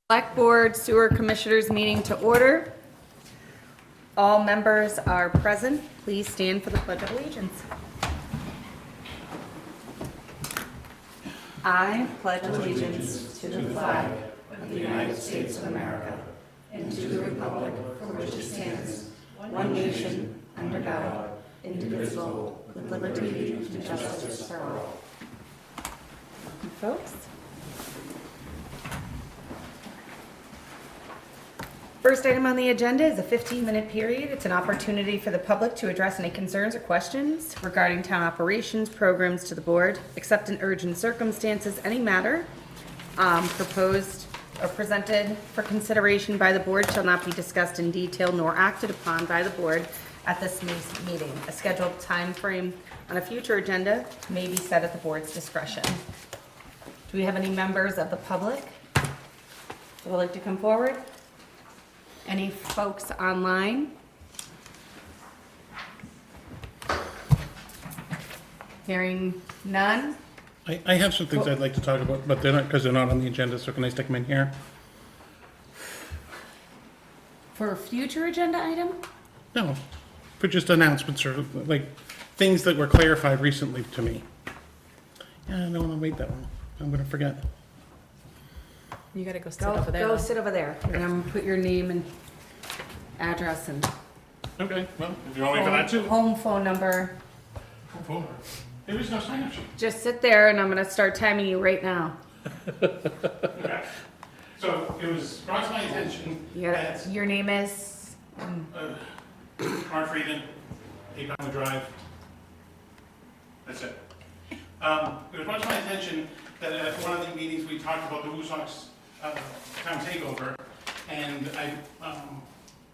Selectboard Sewer Commissioners meeting to order. All members are present. Please stand for the Pledge of Allegiance. I pledge allegiance to the flag of the United States of America and to the republic for which it stands, one nation, under God, indivisible, with liberty and justice for all. Folks? First item on the agenda is a 15-minute period. It's an opportunity for the public to address any concerns or questions regarding town operations, programs to the board, except in urgent circumstances, any matter proposed or presented for consideration by the board shall not be discussed in detail nor acted upon by the board at this meeting. A scheduled time frame on a future agenda may be set at the board's discretion. Do we have any members of the public who would like to come forward? Any folks online? Hearing none? I have some things I'd like to talk about, but they're not, because they're not on the agenda, so can I stick them in here? For a future agenda item? No, for just announcements or like things that were clarified recently to me. Yeah, I don't want to wait that long. I'm going to forget. You gotta go sit over there. Go though. sit over there. And I'm gonna put your name and address and Okay, well, if you want me for that too. home phone number. There is no sign-up sheet. Just sit there and I'm gonna start timing you right now. Okay. So it was brought to my attention that Your name is? Mark Frieden, 8 Pound Drive. That's it. It was brought to my attention that at one of the meetings we talked about the Woosocks town takeover, and I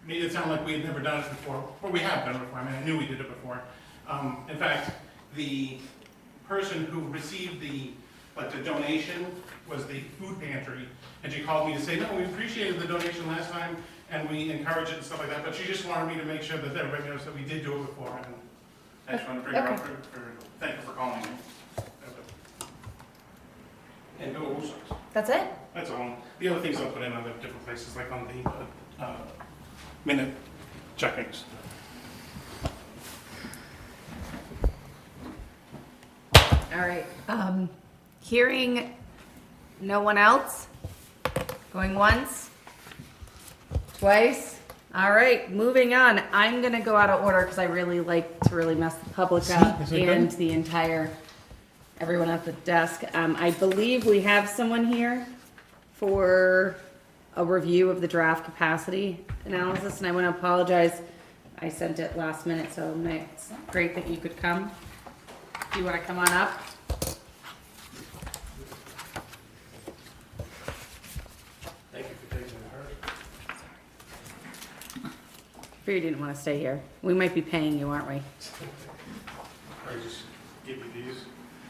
made it sound like we had never done it before. Well, we have done it before. I mean, I knew we did it before. In fact, the person who received the donation was the food pantry, and she called me to say, no, we appreciated the donation last time, and we encourage it and stuff like that, but she just wanted me to make sure that everybody knows that we did do it before, and I just wanted to bring her up thank you for calling me. And go Woosocks. That's it? That's all. The other things I'll put in other different places, like on the minute checkings. All right. Hearing no one else? Going once? Twice? All right, moving on. I'm gonna go out of order because I really like to really mess the public up Is it and good? the entire, everyone at the desk. I believe we have someone here for a review of the draft capacity analysis, and I want to apologize. I sent it last minute, so it's great that you could come. Do you want to come on up? Thank you for taking the hurt. Figured you didn't want to stay here. We might be paying you, aren't we? I just give you these.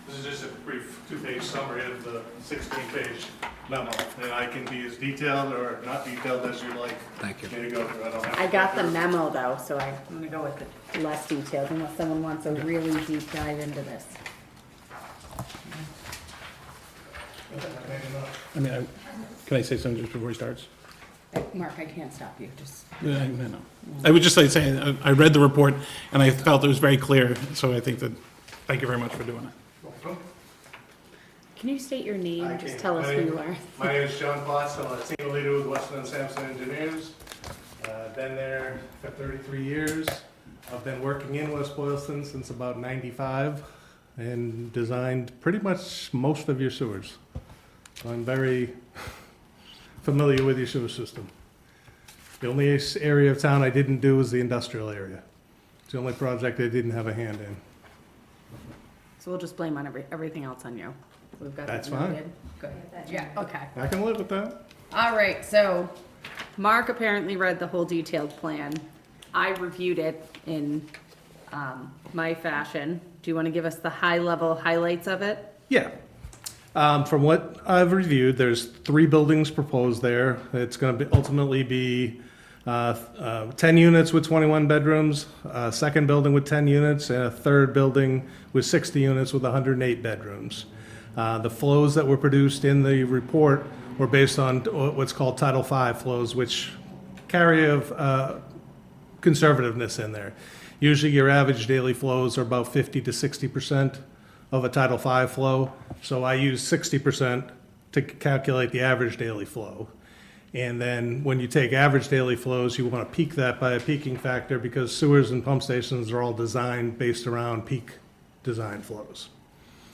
This is just a brief 2-page summary of the 16-page memo, and I can be as detailed or not detailed as you like. Thank you. Me to go through. I don't have to I got go the through. memo though, so I'm gonna go with the less detailed unless someone wants a really deep dive into this. I mean, can I say something just before he starts? Mark, I can't stop you, just. Yeah, no. I would just like to say, I read the report and I felt it was very clear, so I think that, thank you very much for doing it. Can you state your name? I Just can. tell us who you are. My name is John Potts. I'm a senior leader with Weston and Sampson Engineers. Been there for 33 years. I've been working in West Boylston since about 95 and designed pretty much most of your sewers. So I'm very familiar with your sewer system. The only area of town I didn't do was the industrial area. It's the only project I didn't have a hand in. So we'll just blame on everything else on you. We've got that That's fine. noted. Good. Yeah, okay. I can live with that. All right, so Mark apparently read the whole detailed plan. I reviewed it in my fashion. Do you want to give us the high-level highlights of it? Yeah. From what I've reviewed, there's 3 buildings proposed there. It's going to ultimately be 10 units with 21 bedrooms, a second building with 10 units, and a third building with 60 units with 108 bedrooms. The flows that were produced in the report were based on what's called Title V flows, which carry of conservativeness in there. Usually your average daily flows are about 50 to 60% of a Title V flow. So I use 60% to calculate the average daily flow. And then when you take average daily flows, you want to peak that by a peaking factor because sewers and pump stations are all designed based around peak design flows.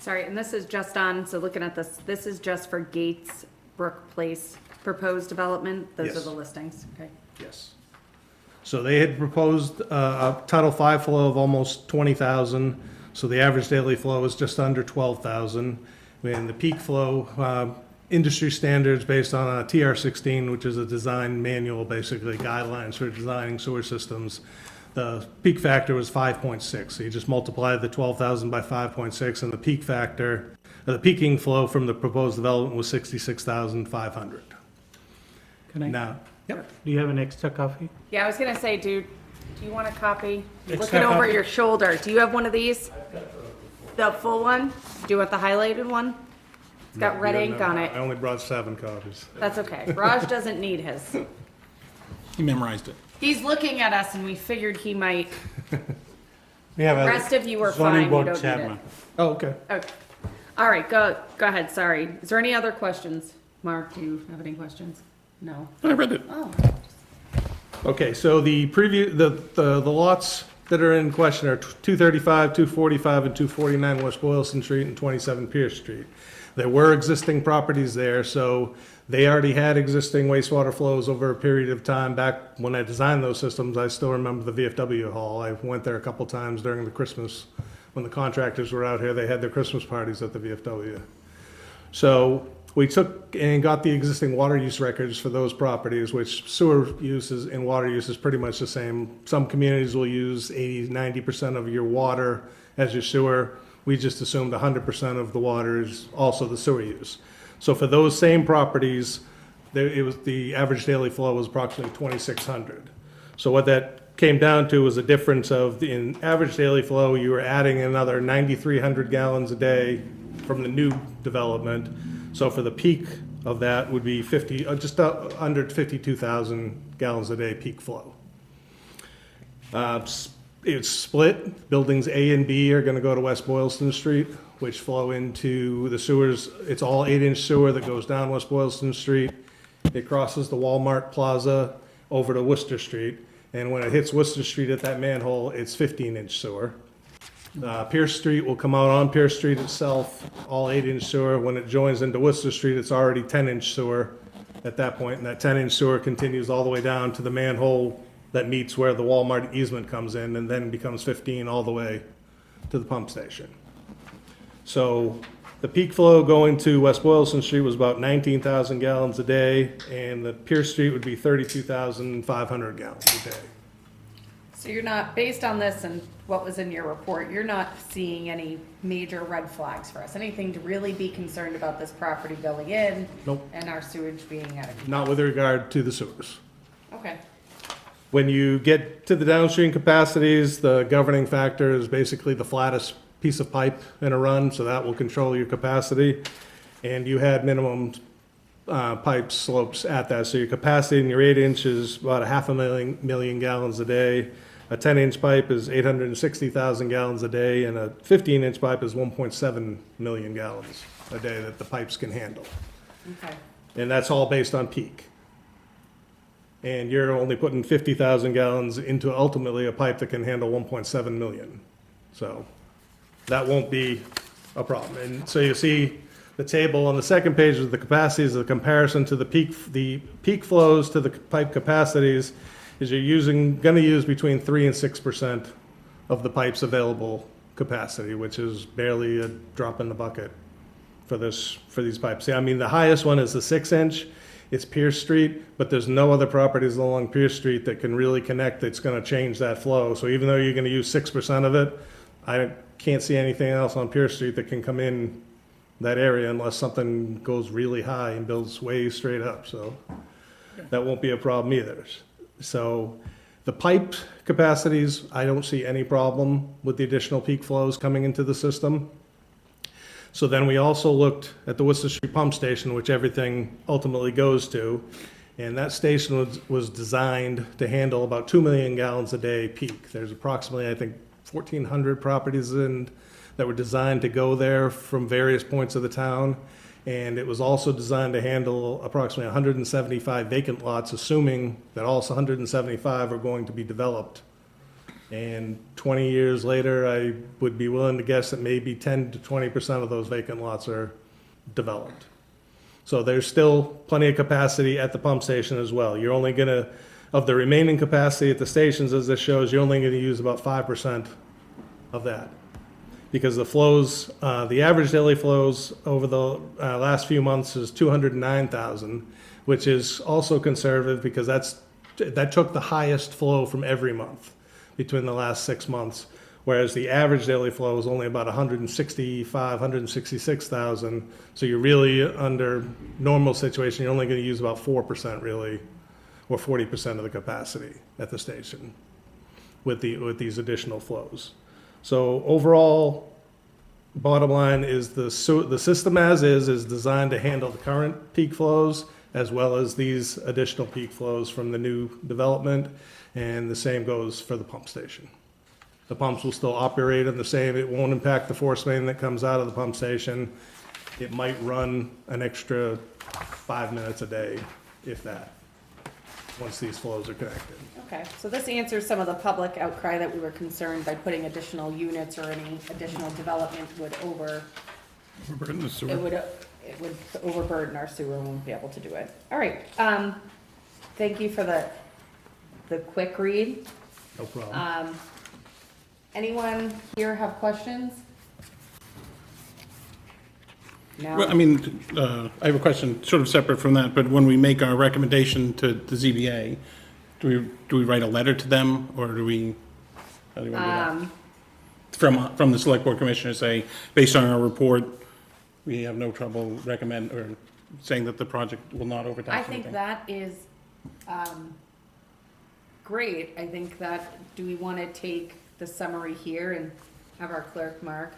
Sorry, and this is just on, so looking at this, this is just for Gates Brook Place proposed development? Those Yes. are the listings, okay. Yes. So they had proposed a Title V flow of almost 20,000. So the average daily flow is just under 12,000. And the peak flow, industry standards based on a TR16, which is a design manual, basically guidelines for designing sewer systems. The peak factor was 5.6. So you just multiply the 12,000 by 5.6, and the peak factor, the peaking flow from the proposed development was 66,500. Can I, Now, yep. do you have an extra copy? Yeah, I was gonna say, dude, do you want a copy? Extra Looking over copy? your shoulder, do you have one of these? The full one? Do you want the highlighted one? It's got red ink on it. I only brought 7 copies. That's okay. Raj doesn't need his. He memorized it. He's looking at us and we figured he might. We have The a rest of you are zoning fine, you board don't need it. chairman. Oh, okay. Okay. All right, go ahead, sorry. Is there any other questions? Mark, do you have any questions? No? I read it. Oh, Okay, so the lots that are in question are 235, 245, and 249 West Boylston Street and 27 Pierce Street. There were existing properties there, so they already had existing wastewater flows over a period of time. Back when I designed those systems, I still remember the VFW hall. I went there a couple times during the Christmas, when the contractors were out here, they had their Christmas parties at the VFW. So we took and got the existing water use records for those properties, which sewer uses and water use is pretty much the same. Some communities will use 80, 90% of your water as your sewer. We just assumed 100% of the water is also the sewer use. So for those same properties, the average daily flow was approximately 2,600. So what that came down to was a difference of, in average daily flow, you were adding another 9,300 gallons a day from the new development. So for the peak of that would be just under 52,000 gallons a day peak flow. It's split. Buildings A and B are going to go to West Boylston Street, which flow into the sewers. It's all 8-inch sewer that goes down West Boylston Street. It crosses the Walmart Plaza over to Worcester Street. And when it hits Worcester Street at that manhole, it's 15-inch sewer. Pierce Street will come out on Pierce Street itself, all 8-inch sewer. When it joins into Worcester Street, it's already 10-inch sewer at that point. And that 10-inch sewer continues all the way down to the manhole that meets where the Walmart easement comes in, and then becomes 15 all the way to the pump station. So the peak flow going to West Boylston Street was about 19,000 gallons a day, and the Pierce Street would be 32,500 gallons a day. so you're not, based on this and what was in your report, you're not seeing any major red flags for us? Anything to really be concerned about this property going in? Nope. And our sewage being out of control? Not with regard to the sewers. Okay. When you get to the downstream capacities, the governing factor is basically the flattest piece of pipe in a run, so that will control your capacity. And you had minimum pipe slopes at that, so your capacity in your 8-inch is about 500,000 gallons a day. A 10-inch pipe is 860,000 gallons a day, and a 15-inch pipe is 1.7 million gallons a day that the pipes can handle. Okay. And that's all based on peak. And you're only putting 50,000 gallons into ultimately a pipe that can handle 1.7 million. So that won't be a problem. And so you see the table on the second page of the capacities, the comparison to the peak flows to the pipe capacities is you're gonna use between 3 and 6% of the pipe's available capacity, which is barely a drop in the bucket for these pipes. Yeah, I mean, the highest one is the 6-inch. It's Pierce Street, but there's no other properties along Pierce Street that can really connect that's gonna change that flow. So even though you're gonna use 6% of it, I can't see anything else on Pierce Street that can come in that area unless something goes really high and builds way straight up, so that won't be a problem either. So the pipe capacities, I don't see any problem with the additional peak flows coming into the system. So then we also looked at the Worcester Street Pump Station, which everything ultimately goes to. And that station was designed to handle about 2 million gallons a day peak. There's approximately, I think, 1,400 properties that were designed to go there from various points of the town. And it was also designed to handle approximately 175 vacant lots, assuming that all 175 are going to be developed. And 20 years later, I would be willing to guess that maybe 10 to 20% of those vacant lots are developed. So there's still plenty of capacity at the pump station as well. You're only gonna, of the remaining capacity at the stations, as this shows, you're only gonna use about 5% of that. Because the flows, the average daily flows over the last few months is 209,000, which is also conservative because that took the highest flow from every month between the last 6 months, whereas the average daily flow is only about 166,000. So you're really under normal situation, you're only going to use about 4% really, or 40% of the capacity at the station with these additional flows. So overall, bottom line is the system as is designed to handle the current peak flows as well as these additional peak flows from the new development, and the same goes for the pump station. The pumps will still operate in the same, it won't impact the force main that comes out of the pump station. It might run an extra 5 minutes a day, if that, once these flows are connected. Okay, so this answers some of the public outcry that we were concerned by putting additional units or any additional development would Overburden the sewer. it would overburden our sewer and we won't be able to do it. All right, thank you for the quick read. No problem. Anyone here have questions? No? Well, I mean, I have a question sort of separate from that, but when we make our recommendation to the ZBA, do we write a letter to them, or do we, how do we do that? From the select board commissioner, say, based on our report, we have no trouble saying that the project will not overtax I anything? think that is, great. I think that, do we want to take the summary here and have our clerk, Mark,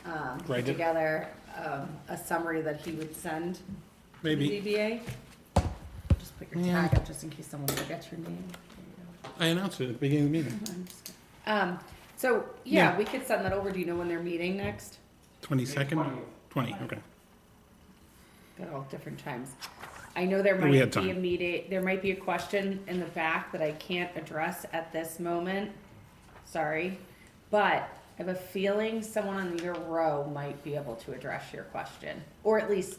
put Write it. together, a summary that he would send to the Maybe. ZBA? Just put your tag up just in case someone forgets your name. I announced it at the beginning of the meeting. So, yeah, we could send that over. Do you know when they're meeting next? 22nd? 20, okay. At all different times. I know there We might had be a time. meeting, there might be a question in the back that I can't address at this moment. Sorry, but I have a feeling someone on your row might be able to address your question. Or at least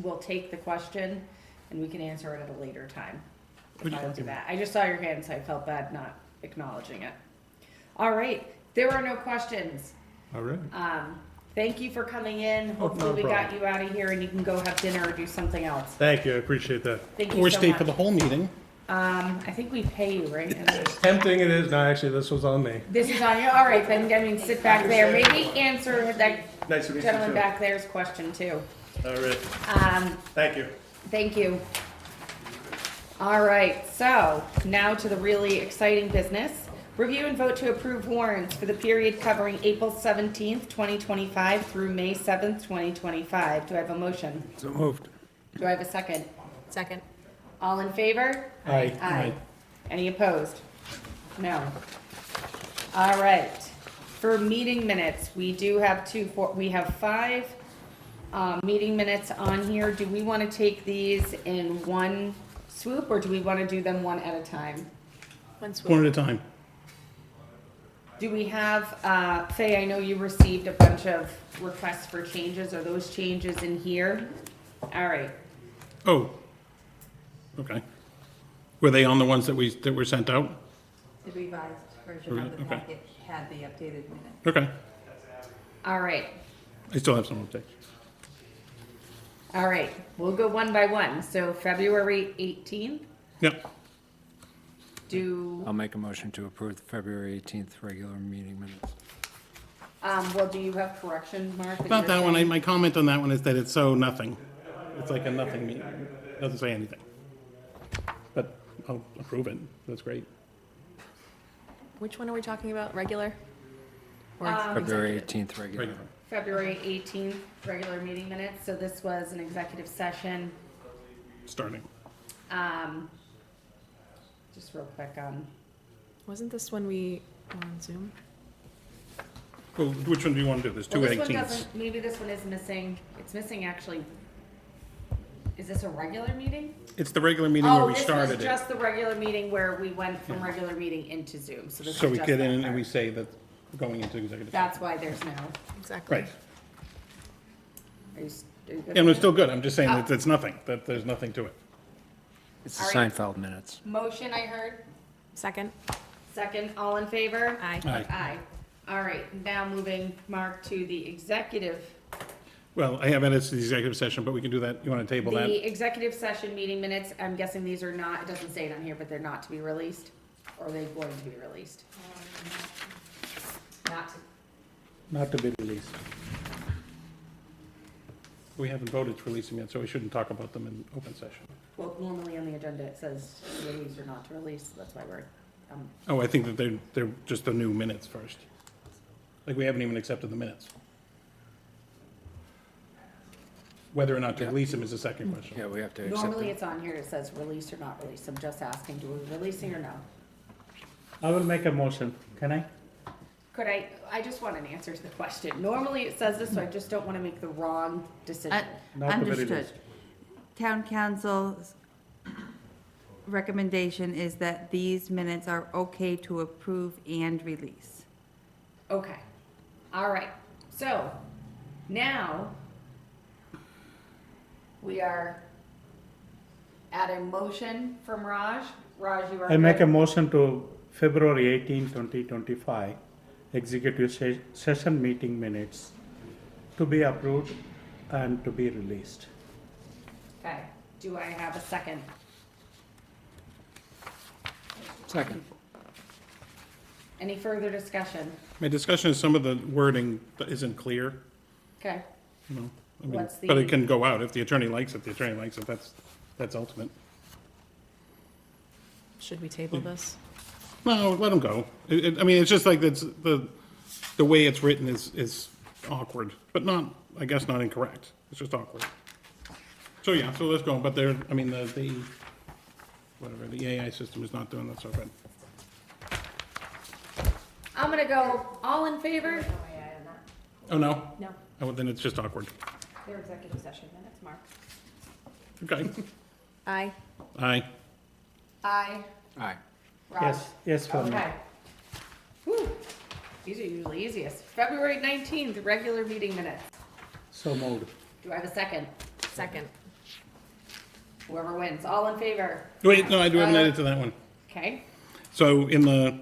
we'll take the question and we can answer it at a later time. If I don't do that. I just saw your hand, so I felt bad not acknowledging it. All right, there are no questions. All right. Thank you for coming in. Oh, Hopefully no we got problem. you out of here and you can go have dinner or do something else. Thank you, I appreciate that. Thank you Or so stay much. for the whole meeting. I think we pay you, right? Tempting it is, no, actually, this was on me. This is on you. All right, then, I mean, sit back there. Maybe answer that Nice to meet you gentleman too. back there's question too. All right, thank you. Thank you. All right, so now to the really exciting business. Review and vote to approve warrants for the period covering April 17th, 2025 through May 7th, 2025. Do I have a motion? So moved. Do I have a second? Second. All in favor? Aye. Aye. Any opposed? No. All right. For meeting minutes, we do have we have 5 meeting minutes on here. Do we want to take these in one swoop or do we want to do them one at a time? One One at a time. Do we have, Faye, I know you received a bunch of requests for changes. Are those changes in here? All right. Oh. Okay. Were they on the ones that were sent out? The revised version of the Okay. packet had the updated minutes. Okay. All right. I still have some updates. All right. We'll go one by one. So February 18th. Yep. I'll make a motion to approve the February 18th regular meeting minutes. Well, do you have corrections, Mark? About you're that one, saying? my comment on that one is that it's so nothing. It's like a nothing meeting. It doesn't say anything. But I'll approve it. That's great. Which one are we talking about? Regular? Or February executive? 18th regular. Regular. February 18th, regular meeting minutes. So this was an executive session. Starting. Just real quick Wasn't this when we were on Zoom? Well, which one do you want to do? There's two well, this one 18s. doesn't, maybe this one is missing. It's missing actually. Is this a regular meeting? It's the regular meeting where we Oh, started this was it. just the regular meeting where we went from regular meeting into Zoom. So this So is we just get that in and part. we say that we're going into executive. That's why there's no. Exactly. Right. Are you good Yeah, no, with it's still it? good. I'm just saying Oh. that it's nothing, that there's nothing to it. It's the All right. Seinfeld minutes. Motion I heard. Second? Second, all in favor? Aye. Aye. Aye. All right, now moving, Mark, to the executive. Well, I have edits to the executive session, but we can do that. You want to table that? The executive session meeting minutes, I'm guessing these are not, it doesn't say it on here, but they're not to be released? Or are they going to be released? Not to, Not to be released. We haven't voted to release them yet, so we shouldn't talk about them in open session. well, normally on the agenda it says release or not to release, that's why we're, Oh, I think that they're just the new minutes first. Like, we haven't even accepted the minutes. Whether or not to Yeah. release them is the second question. Yeah, we have to accept normally it. it's on here, it says release or not release, I'm just asking, do we releasing or no? I will make a motion. Can I? Could I just want an answer to the question. Normally it says this, so I just don't wanna make the wrong decision. Not to be Understood. released. Town council's recommendation is that these minutes are okay to approve and release. Okay, all right, so now we are at a motion from Raj. Raj, you are I make a good? motion to February 18, 2025, executive session meeting minutes to be approved and to be released. Okay, do I have a second? Second. Any further discussion? My discussion is some of the wording that isn't clear, Okay, you know. I mean, What's but the- it can go out. If the attorney likes it, the attorney likes it. That's ultimate. Should we table this? No, let them go. I mean, it's just like that's the way it's written is awkward, but not, I guess, not incorrect. It's just awkward. So yeah, so let's go. But I mean, the AI system is not doing that so good. I'm gonna go, all in favor? Oh, no? No. Oh, well, then it's just awkward. They're executive session minutes, Mark. Okay. Aye. Aye. Aye. Aye. Raj? Yes for me. Okay. Whew, these are usually easiest. February 19th, regular meeting minutes. So moved. Do I have a second? Second. Whoever wins, all in favor? Wait, no, I do have an edit to that one. Okay, So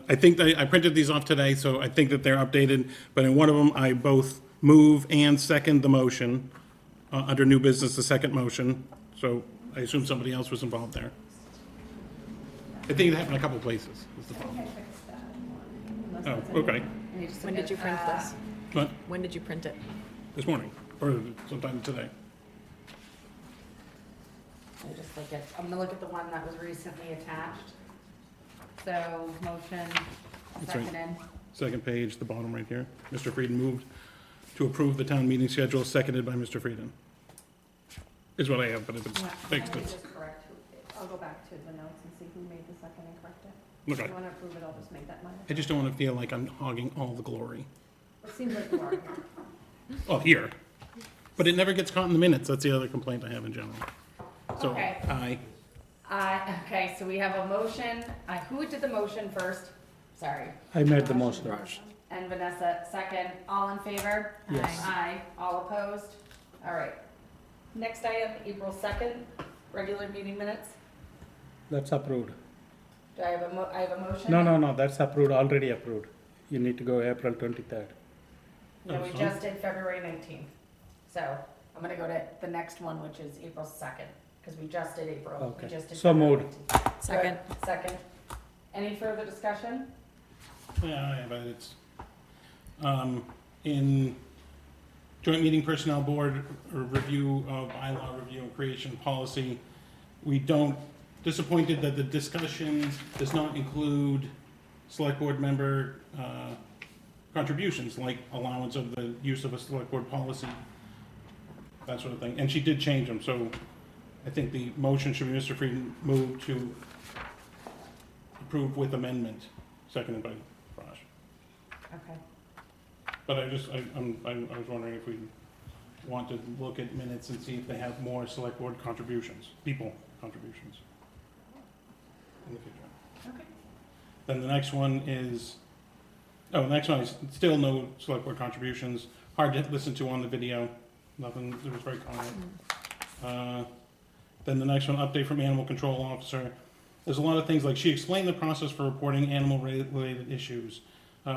I think I printed these off today, so I think that they're updated, but in one of them, I both move and second the motion, under new business, the second motion, so I assume somebody else was involved there. I think it happened a couple places, is the problem. Oh, okay. I need to When did you print this? What? When did you print it? This morning, or sometime today. Let me just look at, I'm gonna look at the one that was recently attached. So, motion, That's right. seconded. Second page, the bottom right here. Mr. Frieden moved to approve the town meeting schedule, seconded by Mr. Frieden. Is what I have, but if it's fixed, Let me it's, just correct, I'll go back to the notes and see who made the second and correct it. If okay. you want to approve it, I'll just make that minor. I just don't want to feel like I'm hogging all the glory. It seems like you are here. Oh, here. But it never gets caught in the minutes. That's the other complaint I have in general. So, Okay. aye. Okay, so we have a motion, who did the motion first? Sorry. I made the motion. Raj. And Vanessa, second. All in favor? Yes. Aye. All opposed? All right. Next item, April 2nd, regular meeting minutes. That's approved. Do I have I have a motion? No, that's approved, already approved. You need to go April 23rd. No, we just did February 19th. So I'm gonna go to the next one, which is April 2nd, because we just did April. We Okay. just did So February moved. 19th. Second. Good. Second. Any further discussion? Yeah, I have edits. In joint meeting personnel board review of bylaw review and creation policy, we don't, disappointed that the discussion does not include select board member contributions, like allowance of the use of a select board policy, that sort of thing. And she did change them, so I think the motion should be Mr. Frieden moved to approve with amendment, seconded by Raj. Okay. But I was wondering if we want to look at minutes and see if they have more select board contributions, people contributions in the future. Okay. Then the next one is, the next one is still no select board contributions, hard to listen to on the video, nothing, it was very quiet. Then the next one, update from animal control officer. There's a lot of things, like she explained the process for reporting animal-related issues.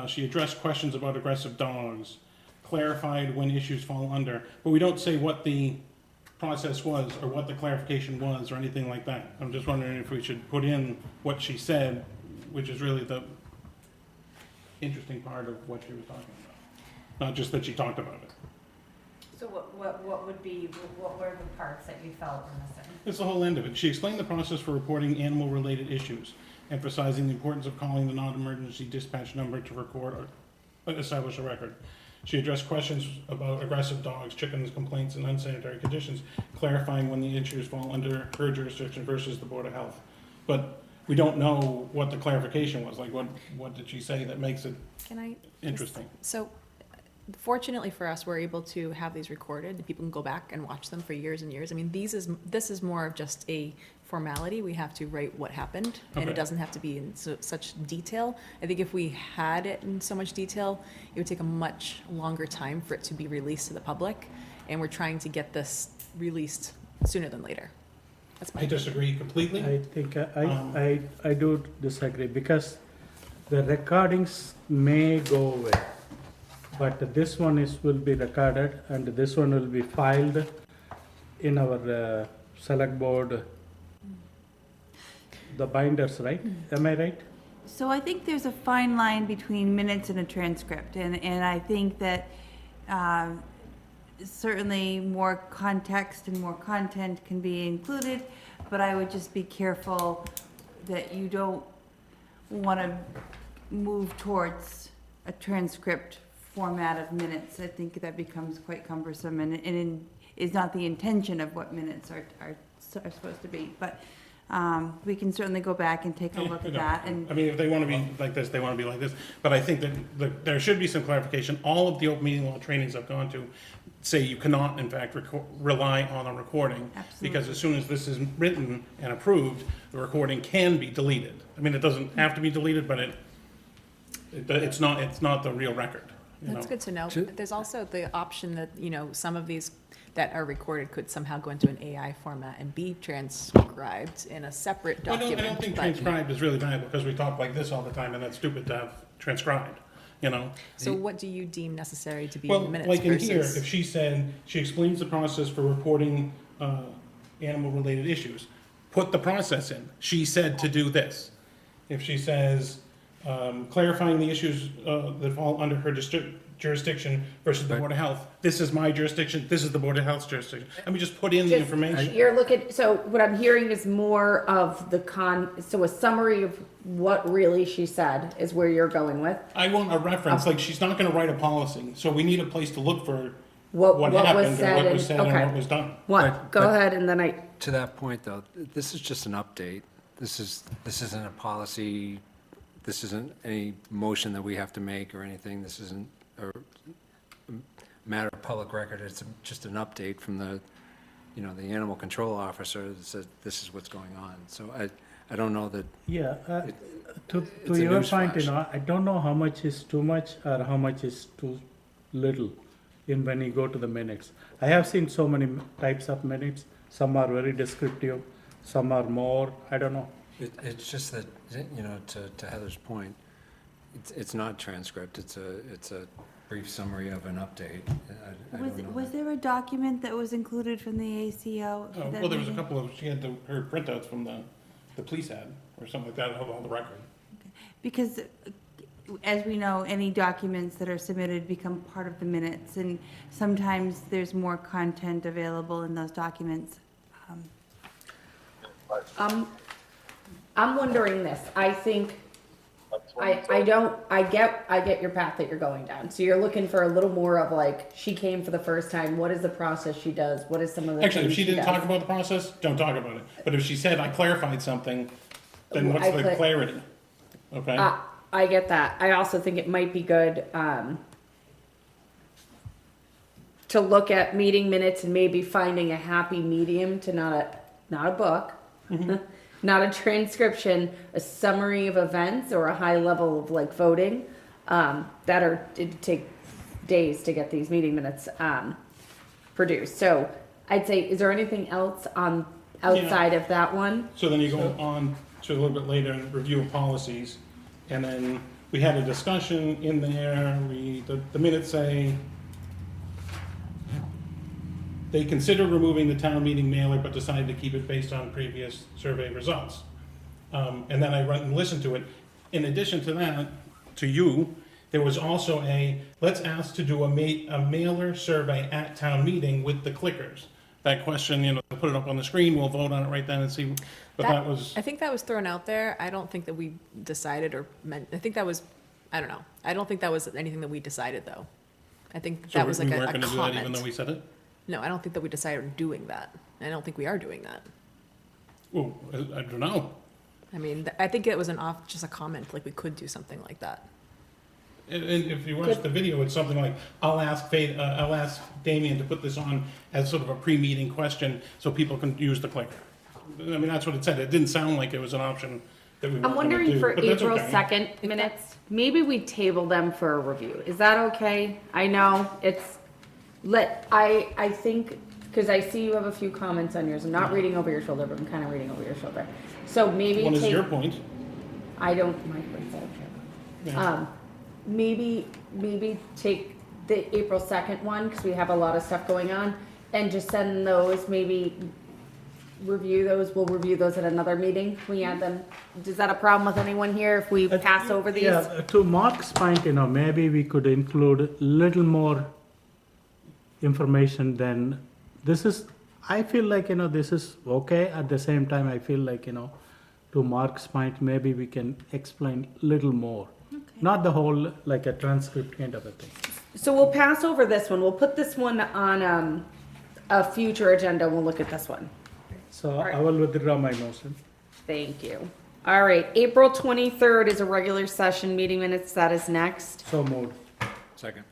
She addressed questions about aggressive dogs, clarified when issues fall under, but we don't say what the process was or what the clarification was or anything like that. I'm just wondering if we should put in what she said, which is really the interesting part of what she was talking about. Not just that she talked about it. So what were the parts that you felt were missing? It's the whole end of it. She explained the process for reporting animal-related issues, emphasizing the importance of calling the non-emergency dispatch number to record or establish a record. She addressed questions about aggressive dogs, chickens, complaints, and unsanitary conditions, clarifying when the issues fall under her jurisdiction versus the Board of Health. But we don't know what the clarification was. Like, what did she say that makes it Can I? interesting? So fortunately for us, we're able to have these recorded, and people can go back and watch them for years and years. I mean, this is more of just a formality. We have to write what happened, and Okay. it doesn't have to be in such detail. I think if we had it in so much detail, it would take a much longer time for it to be released to the public, and we're trying to get this released sooner than later. That's my I disagree completely. I think I do disagree, because the recordings may go away, but this one will be recorded, and this one will be filed in our select board, the binders, right? Am I right? So I think there's a fine line between minutes and a transcript, and I think that certainly more context and more content can be included, but I would just be careful that you don't want to move towards a transcript format of minutes. I think that becomes quite cumbersome, and is not the intention of what minutes are supposed to be. But we can certainly go back and take a look at that. And I mean, if they want to be like this, they want to be like this. But I think that there should be some clarification. All of the open meeting law trainings I've gone to say you cannot, in fact, rely on a recording. Absolutely. Because as soon as this is written and approved, the recording can be deleted. I mean, it doesn't have to be deleted, but it's not the real record. That's good to know. To- There's also the option that, some of these that are recorded could somehow go into an AI format and be transcribed in a separate I document. don't think but- transcribed is really valuable, because we talk like this all the time, and that's stupid to have transcribed, So what do you deem necessary to be Well, in the minutes like in here, versus? if she said, she explains the process for reporting animal-related issues, put the process in. She said to do this. If she says, clarifying the issues that fall under her jurisdiction versus the Right. Board of Health, this is my jurisdiction, this is the Board of Health's jurisdiction. And we just put in the Just- information. You're looking, so what I'm hearing is more of so a summary of what really she said is where you're going with. I want a reference, like, she's not gonna write a policy, so we need a place to look for What what was happened or said what and, was said and okay. what was done. What? Go but- ahead, and then To that point, though, this is just an update. This isn't a policy, this isn't any motion that we have to make or anything. This isn't a matter of public record. It's just an update from the animal control officer that says this is what's going on. So I don't know that, Yeah, to it's a your news point, flash. I don't know how much is too much or how much is too little when you go to the minutes. I have seen so many types of minutes. Some are very descriptive, some are more, I don't know. it's just that, to Heather's point, it's not transcript. It's a brief summary of an update. I don't know was that. there a document that was included from the ACO? for Oh, that well, there was a meeting? couple of, she had her printouts from the police ad, or something like that, of all the record. Because, as we know, any documents that are submitted become part of the minutes, and sometimes there's more content available in those documents. I'm wondering this. I think I get your path that you're going down. So you're looking for a little more of like, she came for the first time, what is the process she does? What is some of the Actually, if things she didn't does? talk about the process, don't talk about it. But if she said, I clarified something, then what's the clarity? Okay? I get that. I also think it might be good, to look at meeting minutes and maybe finding a happy medium to not a book, not a transcription, a summary of events or a high level of like voting, it'd take days to get these meeting minutes, produced. So I'd say, is there anything else outside of that one? So then you go on to a little bit later and review of policies. And then we had a discussion in there, the minutes say, they considered removing the town meeting mailer, but decided to keep it based on previous survey results. And then I went and listened to it. In addition to that, to you, there was also let's ask to do a mailer survey at town meeting with the clickers. That question, put it up on the screen, we'll vote on it right then and see, but that was, I think that was thrown out there. I don't think that we decided or meant, I think that was, I don't know. I don't think that was anything that we decided, though. I think so that was like we a weren't gonna do that even though comment. we said it? No, I don't think that we decided on doing that. I don't think we are doing that. Well, I don't know. I mean, I think it was just a comment, like we could do something like that. And if you watch the video, it's something like, I'll ask Damien to put this on as sort of a pre-meeting question so people can use the clicker. I mean, that's what it said. It didn't sound like it was an option that we weren't I'm gonna wondering do, for but that's April okay. 2nd minutes, maybe we table them for a review. Is that okay? I know I think, because I see you have a few comments on yours. I'm not reading over your shoulder, but I'm kind of reading over your shoulder. So maybe What is your point? I don't, my point's out here. Yeah. Maybe take the April 2nd one, because we have a lot of stuff going on, and just send those, maybe review those. We'll review those at another meeting. We add them. Is that a problem with anyone here if we pass over these? Yeah, to Mark's point, maybe we could include little more information than this is. I feel like, this is okay. At the same time, I feel like, to Mark's point, maybe we can explain little more. Not the whole, like a transcript kind of a thing. So we'll pass over this one. We'll put this one on a future agenda. We'll look at this one. So right. I will withdraw my motion. Thank you. All right, April 23rd is a regular session meeting minutes. That is next. So moved. Second.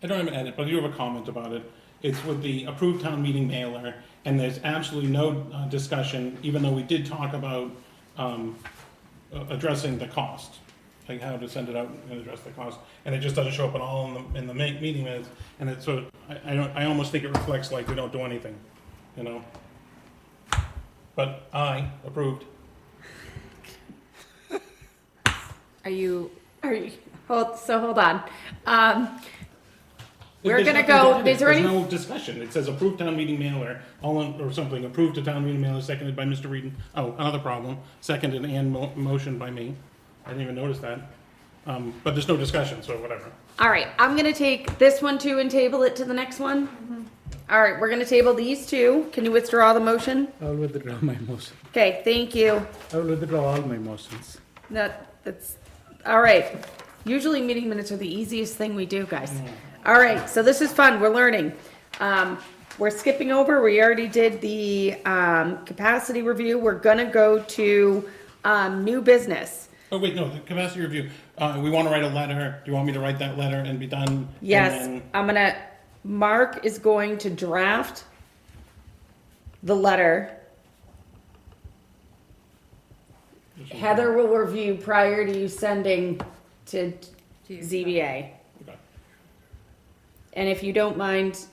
I don't have an edit, but I do have a comment about it. It's with the approved town meeting mailer, and there's absolutely no discussion, even though we did talk about addressing the cost, like how to send it out and address the cost, and it just doesn't show up at all in the meeting minutes, and it's sort of, I almost think it reflects like we don't do anything, But I approved. Hold on. We're There's gonna nothing go, to edit. is there There's any, no discussion. It says approved town meeting mailer, or something, approved to town meeting mailer, seconded by Mr. Reed. Oh, another problem, seconded and motion by me. I didn't even notice that. But there's no discussion, so whatever. all right, I'm gonna take this one too and table it to the next one. All right, we're gonna table these two. Can you withdraw the motion? I will withdraw my motion. Okay, thank you. I will withdraw all my motions. That's, all right. Usually meeting minutes are the easiest thing we do, guys. All right, so this is fun, we're learning. We're skipping over, we already did the capacity review. We're gonna go to new business. Oh, wait, no, the capacity review. We want to write a letter. Do you want me to write that letter and be done? And Yes, then- Mark is going to draft the letter. Heather will review prior to you sending to ZBA. Okay. And if you don't mind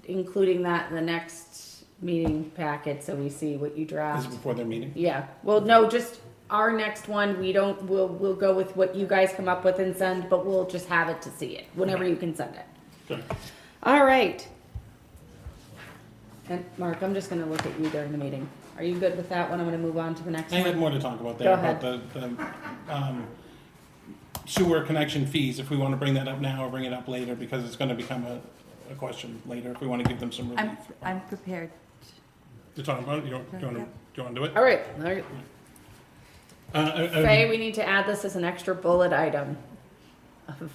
including that in the next meeting packet, so we see what you This draft. is before their meeting? Yeah, well, no, just our next one, we'll go with what you guys come up with and send, but we'll just have it to see it, whenever you can send it. Okay. All right. And Mark, I'm just gonna look at you during the meeting. Are you good with that one? I'm gonna move on to the next I had one. more to talk about Go there, ahead. about the sewer connection fees, if we want to bring that up now or bring it up later, because it's going to become a question later, if we want to give them some relief. I'm prepared. To talk about it, do you want to do it? All right, Faye, we need to add this as an extra bullet item of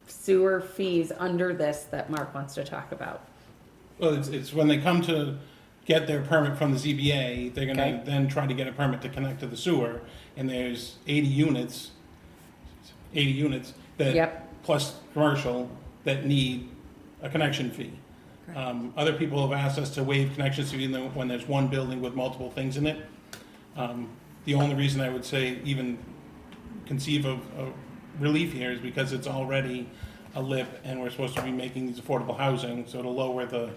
sewer fees under this that Mark wants to talk about. Well, it's when they come to get their permit from the ZBA, they're gonna Okay. then try to get a permit to connect to the sewer, and there's 80 units that, Yep. plus commercial, that need a connection fee. Other people have asked us to waive connection fee when there's one building with multiple things in it. The only reason I would say even conceive of relief here is because it's already a LIP, and we're supposed to be making these affordable housing, so it'll lower the,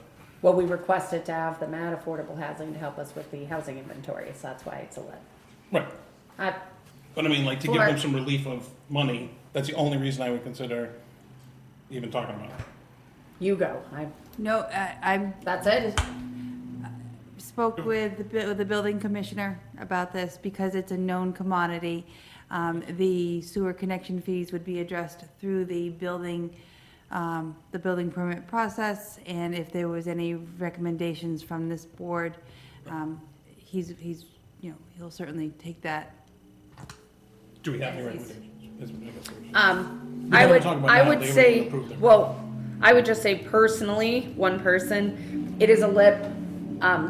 Well, we requested to have the MAD affordable housing to help us with the housing inventory, so that's why it's a lip. right. I, But I mean, like, to give For- them some relief of money, that's the only reason I would consider even talking about it. you go. No, I'm That's it. spoke with the building commissioner about this because it's a known commodity. The sewer connection fees would be addressed through the building permit process, and if there was any recommendations from this board, he's, you know, he'll certainly take that. Do we have any recommendations? That's what I guess we should- I don't would, talk about I that. would They say, wouldn't approve them. well, I would just say personally, one person, it is a lip.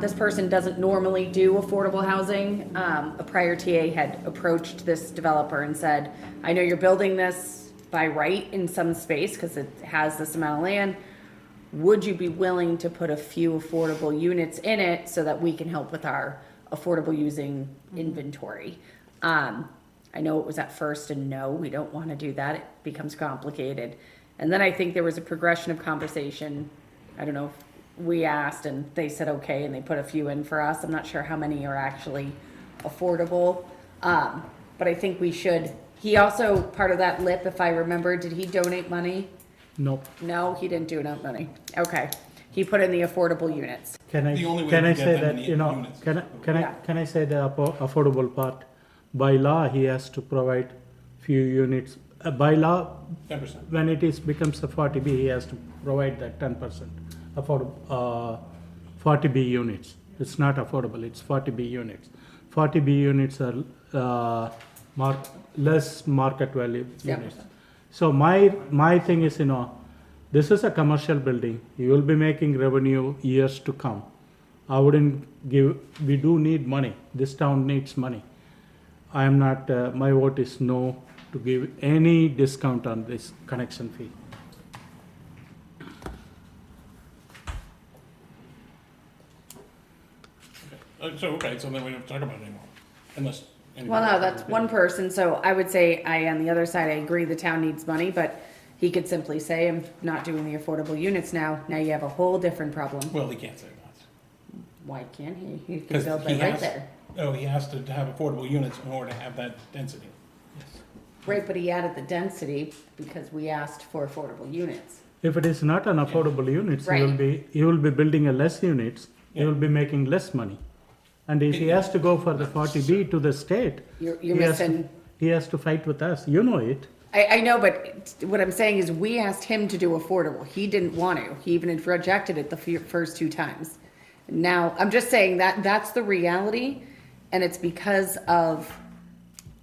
This person doesn't normally do affordable housing. A prior TA had approached this developer and said, I know you're building this by right in some space because it has this amount of land. Would you be willing to put a few affordable units in it so that we can help with our affordable using inventory? I know it was at first a no, we don't want to do that. It becomes complicated. And then I think there was a progression of conversation. I don't know if we asked and they said okay, and they put a few in for us. I'm not sure how many are actually affordable. But I think we should, he also, part of that LIP, if I remember, did he donate money? Nope. No, he didn't donate money. Okay. He put in the affordable units. Can I, The only way can to I get say them that, in you know, units. Yeah. can I say the affordable part? By law, he has to provide few units. By law, 10%. when it is becomes a 40B, he has to provide that 10% affordable, 40B units. It's not affordable, it's 40B units. 40B units are less market value Yep. units. So my thing is, you know, this is a commercial building. You will be making revenue years to come. I wouldn't give, we do need money. This town needs money. I am not, my vote is no to give any discount on this connection fee. So then we don't have to talk about it anymore, unless. Well, no, that's one person, so I would say on the other side, I agree the town needs money, but he could simply say, I'm not doing the affordable units now. Now you have a whole different problem. Well, he can't say that. Why can't he? He can Because build he it right has, there. he has to have affordable units in order to have that density. Right, but he added the density because we asked for affordable units. If it is not an affordable units, Right. he will be building a less units, he will be making less money. And if he has to go for the 40B to the state, You're he has to- missing, he has to fight with us, you know it. I know, but what I'm saying is we asked him to do affordable. He didn't want to. He even had rejected it the first two times. Now, I'm just saying that that's the reality, and it's because of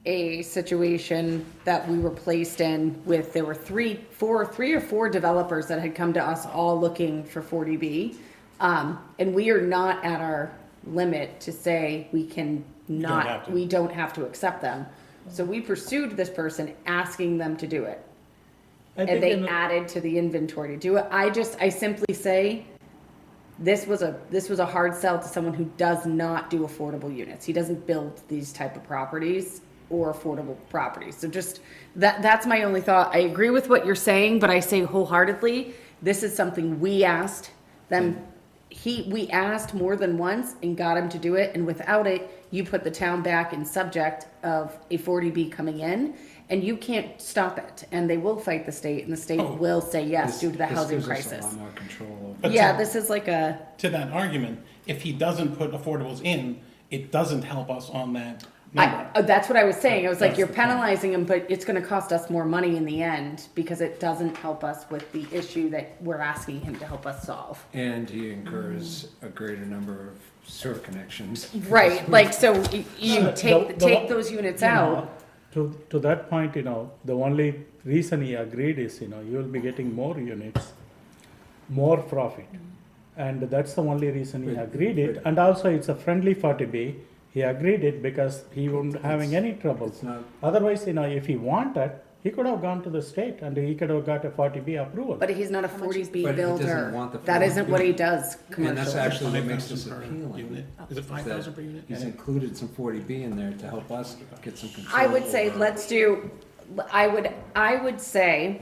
a situation that we were placed in with, there were three or four developers that had come to us all looking for 40B. And we are not at our limit to say we can not, have to. we don't have to accept them. So we pursued this person, asking them to do it. I And think, they you know, added to the inventory to do it. I simply say, this was a hard sell to someone who does not do affordable units. He doesn't build these type of properties or affordable properties. So just, that's my only thought. I agree with what you're saying, but I say wholeheartedly, this is something we asked them. We asked more than once and got him to do it, and without it, you put the town back in subject of a 40B coming in, and you can't stop it. And they will fight the state, and the state Oh. will say yes due to the housing This gives us a crisis. lot more control. But Yeah, to- this is like a, To that argument, if he doesn't put affordables in, it doesn't help us on that number. that's what I was saying. I was like, That's you're the point. penalizing him, but it's gonna cost us more money in the end because it doesn't help us with the issue that we're asking him to help us solve. And he incurs a greater number of sewer connections. Right, like, so you No, take the- those units You know, out. To that point, the only reason he agreed is, you will be getting more units, more profit. And that's the only reason he agreed it, and also it's a friendly 40B, he agreed it because he wouldn't having any trouble. It's not, Otherwise, if he wanted, he could have gone to the state and he could have got a 40B approval. But he's not a 40B But he doesn't builder. want the That isn't what he does and that's commercially. actually what makes this 5,000 per appealing. unit. Is it 5,000 per unit? He's included some 40B in there to help us get some control. I would say, over- let's do, I would say,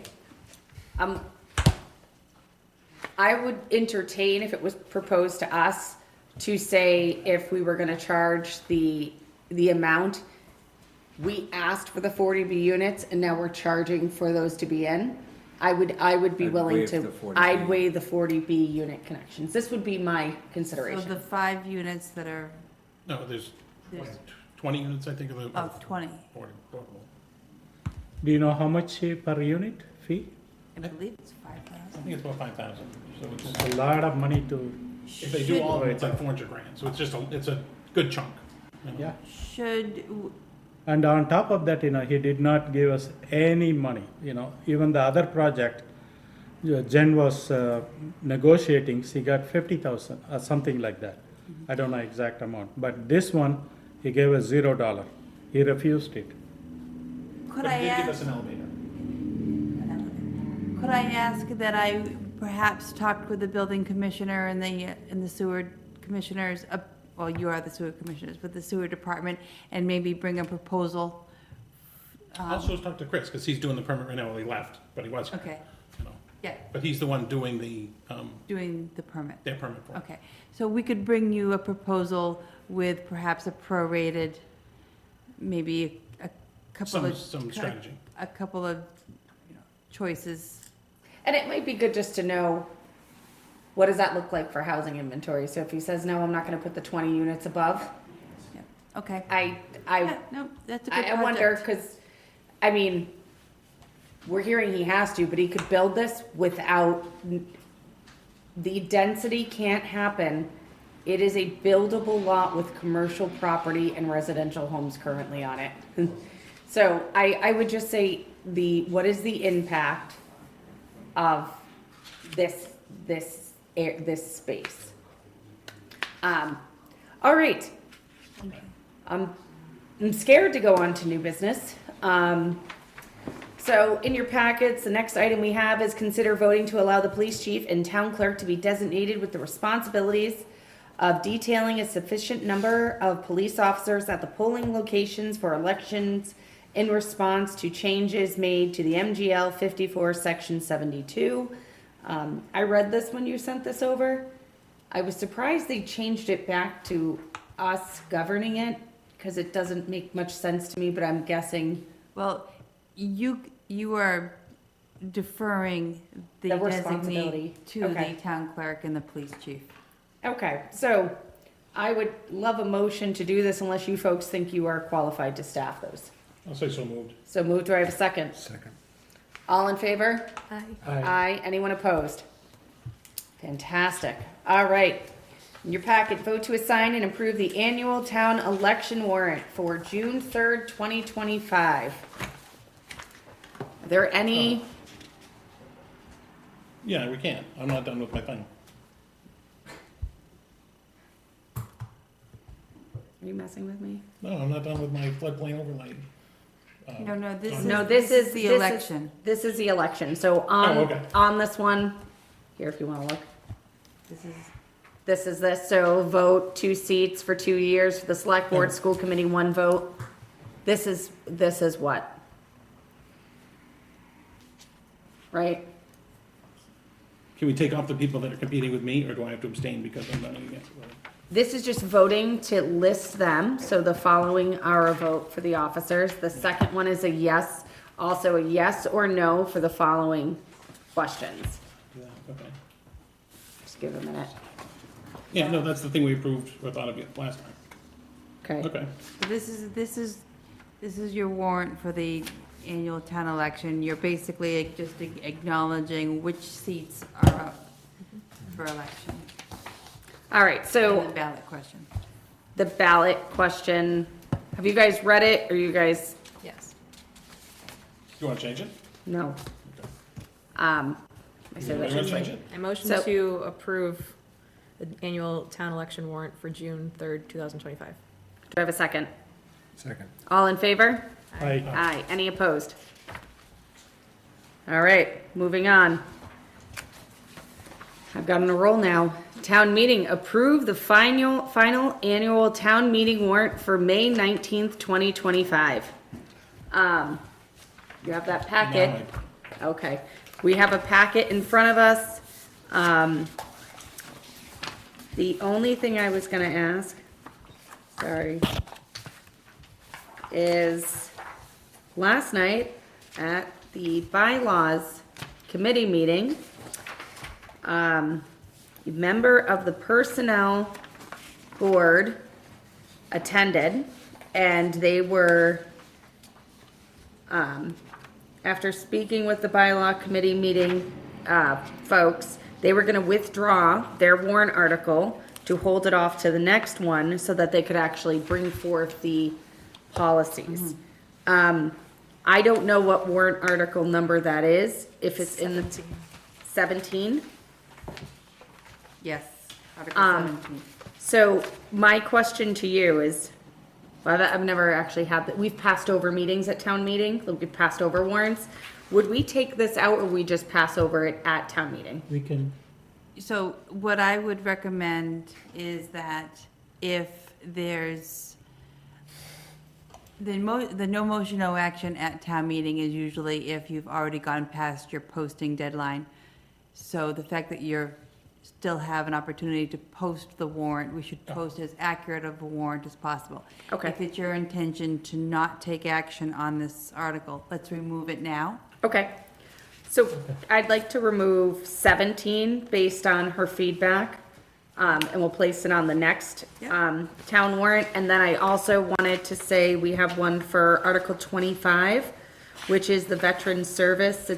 I would entertain if it was proposed to us to say if we were gonna charge the amount. We asked for the 40B units and now we're charging for those to be in. I would be I'd willing waive to, the 40B. I'd weigh the 40B unit connections. This would be my So consideration. the 5 units that are, No, there's there's 20 units, I think, of the. of 20, 40. Do you know how much per unit fee? I believe it's I 5,000. think it's about 5,000. So it's, It's a lot of money to, if they do all of them, it's like 400 grand. So it's just it's a good chunk. you know. yeah. Should, And on top of that, he did not give us any money, even the other project, Jen was negotiating, she got 50,000 or something like that. I don't know exact amount, but this one, he gave us $0. He refused it. could But I he did give ask? us an elevator. Could I ask that I perhaps talked with the building commissioner and the sewer commissioners, well, you are the sewer commissioners, but the sewer department, and maybe bring a proposal? Also talk to Chris, because he's doing the permit right now. Well, he left, but he was. here, Okay, you know. yeah, But he's the one doing the, doing the permit. their permit for it. Okay, so we could bring you a proposal with perhaps a prorated, maybe a couple of. Some strategy. A couple of choices. And it might be good just to know, what does that look like for housing inventory? So if he says, no, I'm not gonna put the 20 units above, Okay. I No, that's a good I wonder, project. because, I mean, we're hearing he has to, but he could build this without, the density can't happen. It is a buildable lot with commercial property and residential homes currently on it. So I would just say what is the impact of this space? All right. I'm scared to go on to new business. So in your packets, the next item we have is consider voting to allow the police chief and town clerk to be designated with the responsibilities of detailing a sufficient number of police officers at the polling locations for elections in response to changes made to the MGL 54, Section 72. I read this when you sent this over. I was surprised they changed it back to us governing it, because it doesn't make much sense to me, but I'm guessing Well, you are deferring the The designee responsibility. to the Okay. town clerk and the police chief. Okay, so I would love a motion to do this unless you folks think you are qualified to staff those. I'll say so moved. So move, do I have a second? Second. All in favor? Aye. Aye. Anyone opposed? Fantastic. All right. In your packet, vote to assign and approve the annual town election warrant for June 3rd, 2025. Are there any, Yeah, we can. I'm not done with my thing. are you messing with me? No, I'm not done with my floodplain overlay. No, this is. No, this is the this is- election. This is the election. So Oh, okay. on this one, here if you want to look. This is, This is this, so vote 2 seats for 2 years, for the select board, school committee, 1 vote. This is what? Right? Can we take off the people that are competing with me, or do I have to abstain because I'm running against it? This is just voting to list them, so the following are a vote for the officers. The second one is a yes, also a yes or no for the following questions. Yeah, okay. Just give a minute. Yeah, no, that's the thing we approved or thought of it last time. Okay. Okay. this is your warrant for the annual town election. You're basically just acknowledging which seats are up for election. All right, And so the ballot question. the ballot question, have you guys read it, or you guys, Yes. You want to change it? no? I said that You want to right. change it? I motion So- to approve the annual town election warrant for June 3rd, 2025. Do I have a second? Second. All in favor? I, Aye. Any opposed? All right, moving on. I've got on a roll now. Town meeting, approve the final annual town meeting warrant for May 19th, 2025. You have that packet. Okay, we have a packet in front of us. The only thing I was gonna ask, sorry, is last night at the bylaws committee meeting, a member of the personnel board attended, and they were, after speaking with the bylaw committee meeting, folks, they were gonna withdraw their warrant article to hold it off to the next one so that they could actually bring forth the policies. I don't know what warrant article number that is, if it's in the 17. Yes, Article 17. So my question to you is, well, I've never actually had that, we've passed over meetings at town meeting, we've passed over warrants. Would we take this out, or we just pass over it at town meeting? we can, So what I would recommend is that if there's, the no motion, no action at town meeting is usually if you've already gone past your posting deadline. So the fact that you're, still have an opportunity to post the warrant, we should post as accurate of a warrant as possible. Okay. If it's your intention to not take action on this article, let's remove it now. Okay, so I'd like to remove 17 based on her feedback, and we'll place it on the next, Yeah. town warrant. And then I also wanted to say we have one for Article 25, which is the Veteran Service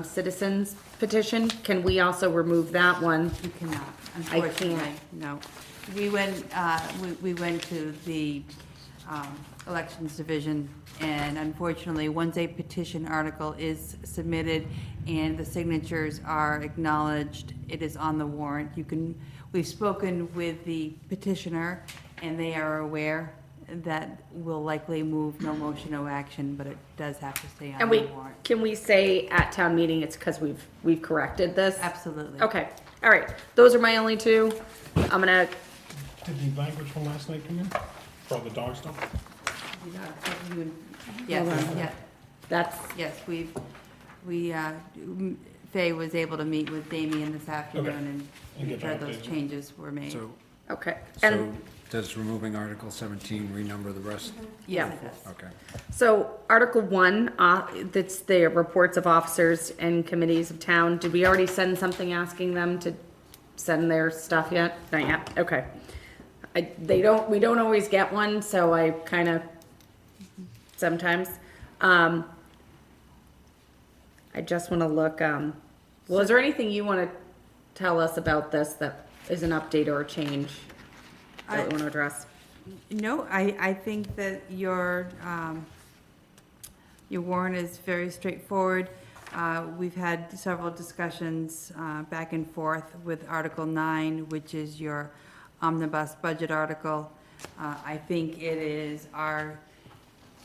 Citizens Petition. Can we also remove that one? You cannot, I unfortunately, can't. no. We went to the Elections Division, and unfortunately, once a petition article is submitted and the signatures are acknowledged, it is on the warrant. We've spoken with the petitioner, and they are aware that will likely move no motion, no action, but it does have to stay on And the we, warrant. can we say at town meeting it's because we've corrected this? Absolutely. Okay, all right, those are my only two. I'm gonna, Did the language from last night come in? For the dog stuff? Yes, Hold on. yeah. that's, Yes, Faye was able to meet with Damien this afternoon Okay. and And make get sure that those updated. changes were made. So, okay. so And, does removing Article 17 renumber the rest? yeah. Yes, it does. Okay. So Article 1, that's the reports of officers and committees of town. Did we already send something asking them to send their stuff yet? Not yet, okay. We don't always get one, so I kind of, sometimes. I just want to look, well, is there anything you want to tell us about this that is an update or a change that we want to address? No, I think that your warrant is very straightforward. We've had several discussions back and forth with Article 9, which is your omnibus budget article. I think it is our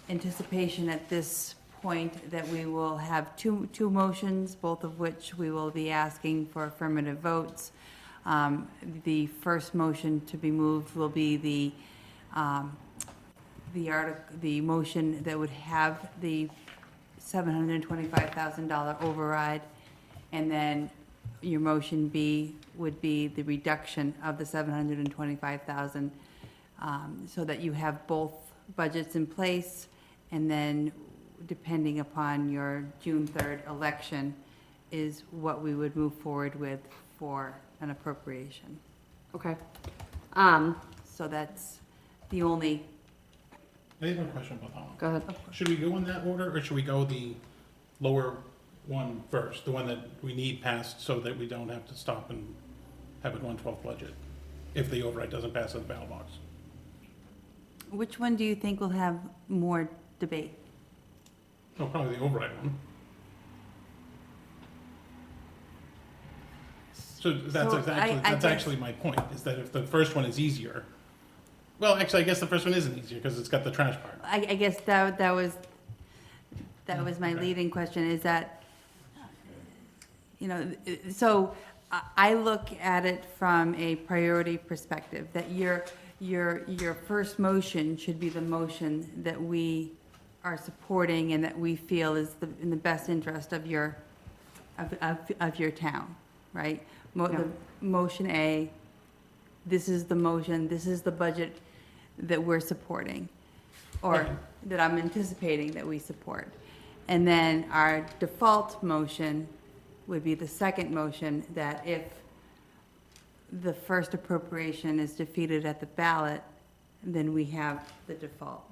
anticipation at this point that we will have two motions, both of which we will be asking for affirmative votes. The first motion to be moved will be the motion that would have the $725,000 override, and then your motion B would be the reduction of the $725,000, so that you have both budgets in place, and then depending upon your June 3rd election is what we would move forward with for an appropriation. Okay. So that's the only, I have a question about that one. Go ahead. Should we go in that order, or should we go the lower one first? The one that we need passed so that we don't have to stop and have a 1/12 budget? if the override doesn't pass in the ballot box. Which one do you think will have more debate? No, probably the override one. So that's So exactly, I that's guess- actually my point, is that if the first one is easier, well, actually, I guess the first one isn't easier, because it's got the trash part. I guess that was my leading question, is that, you know, so I look at it from a priority perspective, that your first motion should be the motion that we are supporting and that we feel is in the best interest of your town, right? The motion A, this is the motion, this is the budget that we're supporting, or Okay. that I'm anticipating that we support. And then our default motion would be the second motion, that if the first appropriation is defeated at the ballot, then we have the default.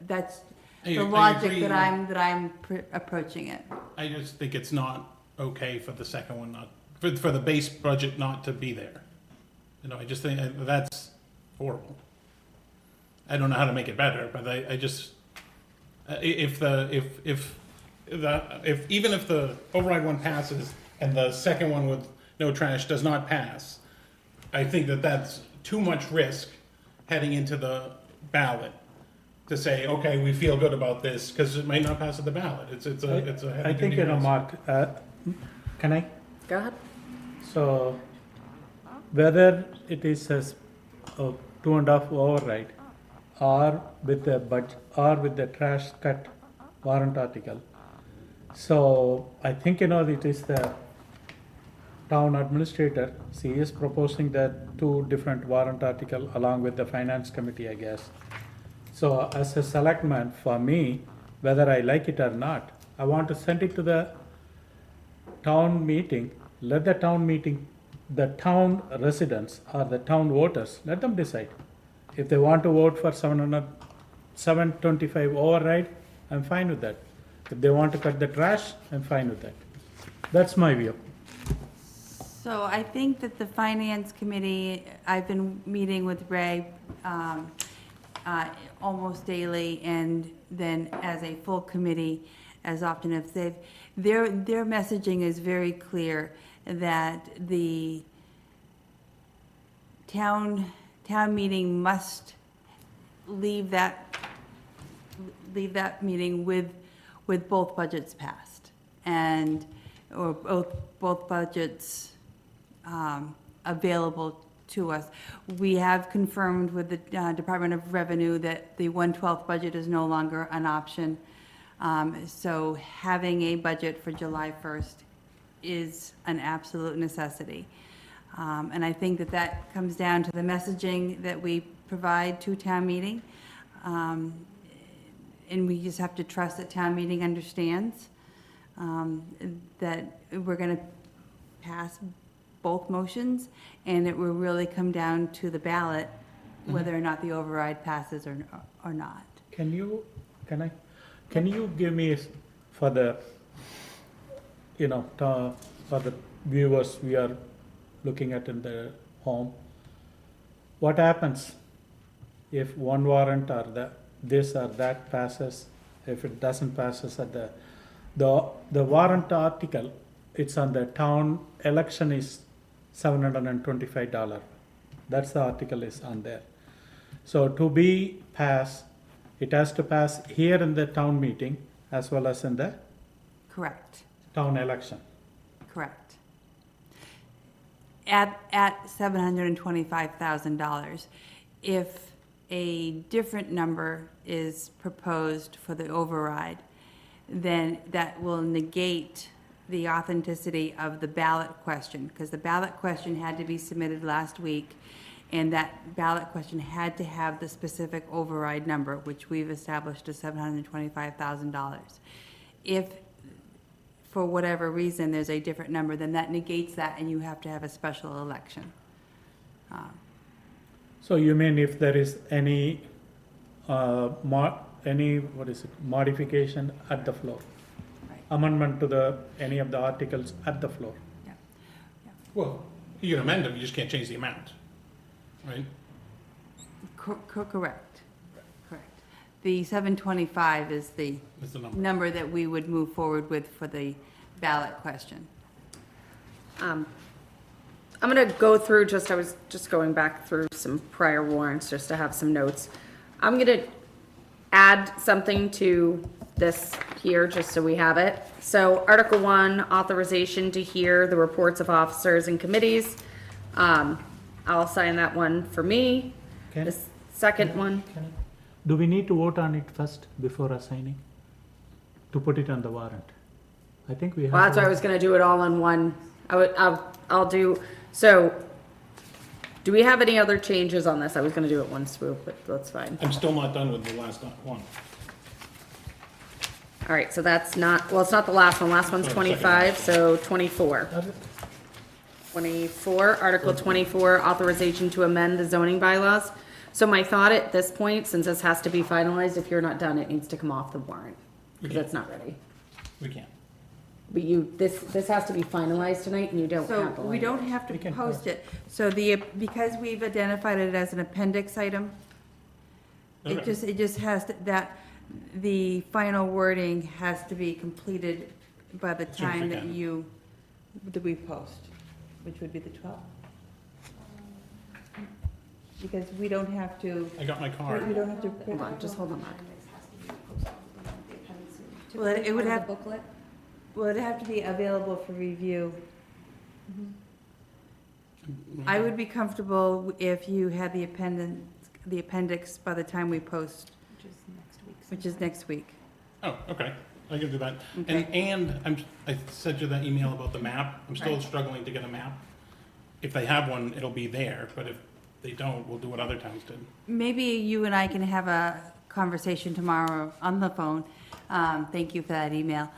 That's I the logic agree. that I'm approaching it. I just think it's not okay for the second one not, for the base budget not to be there. You know, I just think that's horrible. I don't know how to make it better, but I just, even if the override one passes and the second one with no trash does not pass, I think that that's too much risk heading into the ballot to say, okay, we feel good about this, because it might not pass at the ballot. It's a I think, heavy-duty risk. Mark, can I? Go ahead. So whether it is a 2.5 override or with the budget or with the trash cut warrant article. So I think, it is the town administrator, she is proposing that 2 different warrant article along with the finance committee, I guess. So as a selectman, for me, whether I like it or not, I want to send it to the town meeting, let the town meeting, the town residents or the town voters, let them decide. If they want to vote for 725 override, I'm fine with that. If they want to cut the trash, I'm fine with that. That's my view. So I think that the finance committee, I've been meeting with Ray almost daily, and then as a full committee as often as their messaging is very clear that the town meeting must leave that meeting with both budgets passed, or both budgets available to us. We have confirmed with the Department of Revenue that the 1/12 budget is no longer an option. So having a budget for July 1st is an absolute necessity. And I think that comes down to the messaging that we provide to town meeting. And we just have to trust that town meeting understands that we're going to pass both motions, and it will really come down to the ballot whether or not the override passes or not. Can you give me for the, for the viewers we are looking at in the home, what happens if one warrant or this or that passes, if it doesn't passes at the warrant article, it's on the town election is $725. That's the article is on there. So to be passed, it has to pass here in the town meeting as well as in the Correct, town election. correct. At $725,000, if a different number is proposed for the override, then that will negate the authenticity of the ballot question, because the ballot question had to be submitted last week, and that ballot question had to have the specific override number, which we've established as $725,000. If, for whatever reason, there's a different number, then that negates that, and you have to have a special election. So you mean if there is any modification at the floor? Right. Amendment to any of the articles at the floor? Well, you can amend them, you just can't change the amount. right? Correct. Correct. The 725 is the That's the number. number that we would move forward with for the ballot question. I'm gonna go through I was just going back through some prior warrants just to have some notes. I'm gonna add something to this here, just so we have it. So Article 1, authorization to hear the reports of officers and committees. I'll assign that one for me. Can- The second one, Do we need to vote on it first before assigning? To put it on the warrant? I think we have. well, that's to why I vote. was gonna do it all in one. I'll do, so, do we have any other changes on this? I was gonna do it one swoop, but that's fine. I'm still not done with the last one. All right, so that's not, well, it's not the last one. Last one's Oh, the second 25, so 24. 24, Article 24, authorization to amend the zoning bylaws. So my thought at this point, since this has to be finalized, if you're not done, it needs to come off the warrant, because it's not ready. We can't. But this has to be finalized tonight, and you don't So have the we don't language. have to We can post it. So because we've identified it as an appendix item, Okay. it just has the final wording has to be completed by the Soon as time we that can. we post, which would be the 12th. Because we don't have to, I got my we card. don't have to. Hold on, just hold on. Well, it would have, Booklet? well, it'd have to be available for review. I would be comfortable if you had the appendix by the time we post, Which is next week. which is next week. Oh, okay, I can do that. Okay. And I sent you that email about the map. I'm still Right. struggling to get a map. If they have one, it'll be there, but if they don't, we'll do what other towns did. Maybe you and I can have a conversation tomorrow on the phone. Thank you for that email.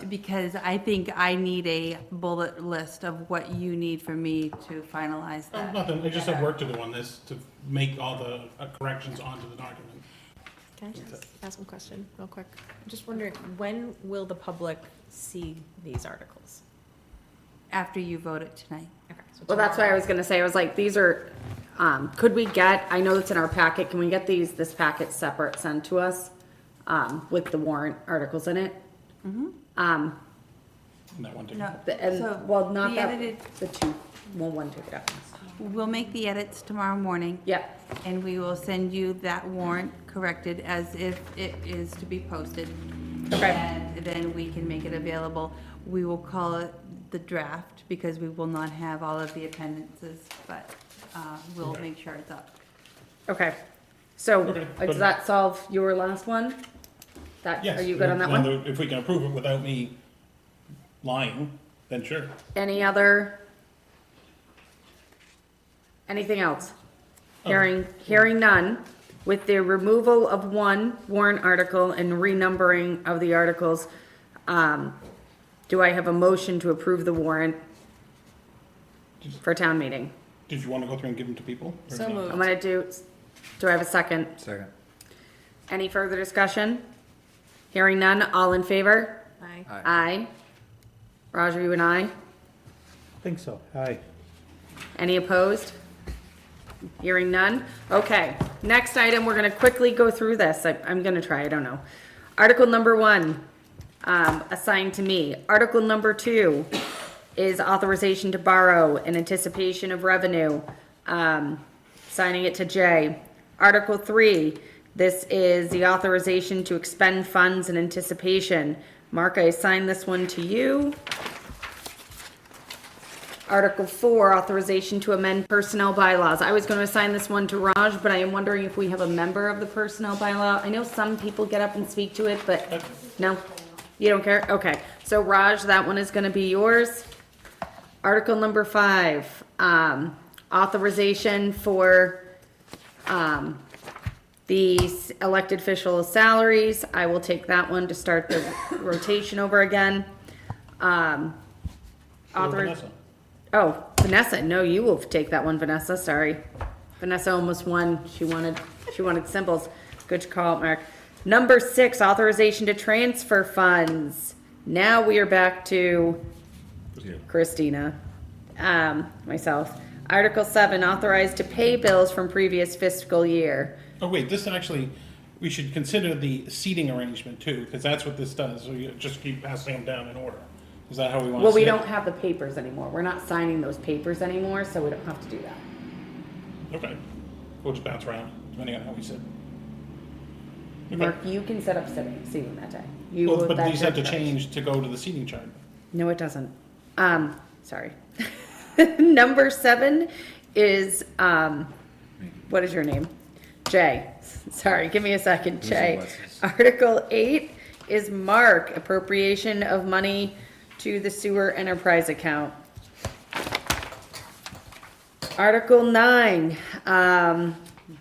Because I think I need a bullet list of what you need for me to finalize Oh, that. nothing, I just have work to do on this to make all the corrections onto the document. Can I just ask one question real quick? I'm just wondering, when will the public see these articles? After you vote it tonight. Okay, so Well, that's why I tomorrow. was gonna say, I was like, these are, could we get, I know it's in our packet, can we get this packet separate sent to us, with the warrant articles in it? And that one, too. No, And, So, well, not the that, edited- the two, well, one, two, yeah. we'll make the edits tomorrow morning. Yep, And we will send you that warrant corrected as if it is to be posted. Okay. And then we can make it available. We will call it the draft because we will not have all of the appendices, but we'll Okay. make sure it's up. okay. So, Okay, does but- that solve your last one? That, Yes. are you good on that one? If we can approve it without me lying, then sure. Any other? Anything else? Oh. Hearing none, with the removal of one warrant article and renumbering of the articles, do I have a motion to approve the warrant for town meeting? Did you want to go through and give them to people? or So no? moved. I'm gonna do I have a second? Second. Any further discussion? Hearing none, all in favor? Aye. Aye. Aye. Roger, you and I? Think so, aye. Any opposed? Hearing none? Okay, next item, we're gonna quickly go through this. I'm gonna try, I don't know. Article number 1, assigned to me. Article number 2 is authorization to borrow in anticipation of revenue, signing it to Jay. Article 3, this is the authorization to expend funds in anticipation. Mark, I assigned this one to you. Article 4, authorization to amend personnel bylaws. I was going to assign this one to Raj, but I am wondering if we have a member of the personnel bylaw. I know some people get up and speak to it, but no? You don't care? Okay. So Raj, that one is going to be yours. Article number 5, authorization for the elected official salaries. I will take that one to start the rotation over again. Or Author. Vanessa. Oh, Vanessa, no, you will take that one, Vanessa, sorry. Vanessa almost won, she wanted symbols. Good call, Mark. Number 6, authorization to transfer funds. Now we are back to Christina, myself. Article 7, authorized to pay bills from previous fiscal year. Oh, wait, this actually, we should consider the seating arrangement too, because that's what this does. So you just keep passing them down in order. Is that how we want to Well, we sit? don't have the papers anymore. We're not signing those papers anymore, so we don't have to do that. Okay. We'll just bounce around, depending on how we sit. Okay. Mark, you can set up seating that day. You Well, will- but that's these have to your choice. change to go to the seating chart. No, it doesn't. Sorry. Number 7 is, what is your name? Jay. Sorry, give me a second, Jay. Article 8 is Mark, appropriation of money to the sewer enterprise account. Article 9,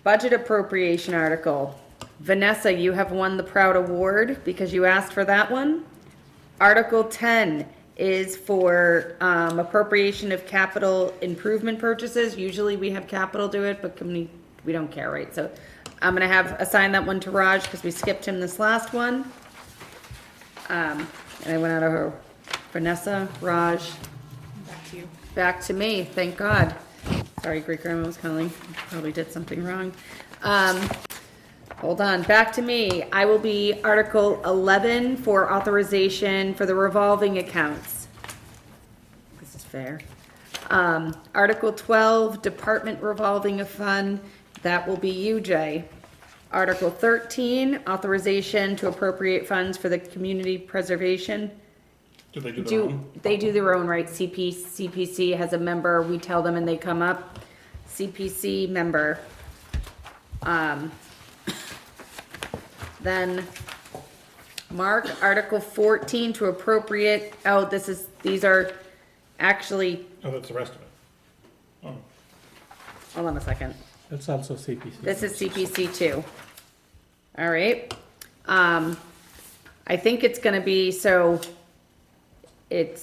budget appropriation article. Vanessa, you have won the Proud Award because you asked for that one. Article 10 is for appropriation of capital improvement purchases. Usually we have capital do it, but we don't care, right? So I'm gonna assign that one to Raj because we skipped him this last one. And I went out of her. Vanessa, Raj, Back to you. back to me, thank God. Sorry, Greek Grandma was calling, probably did something wrong. Hold on, back to me. I will be Article 11 for authorization for the revolving accounts. This is fair. Article 12, department revolving a fund, that will be you, Jay. Article 13, authorization to appropriate funds for the community preservation. Do they do their own? They do their own, right? CPC has a member, we tell them and they come up. CPC member. Then, Mark, Article 14 to appropriate, these are actually, Oh, that's the rest of it. Oh, hold on a second. It's also CPC. This is CPC too. All right. I think it's gonna be, so it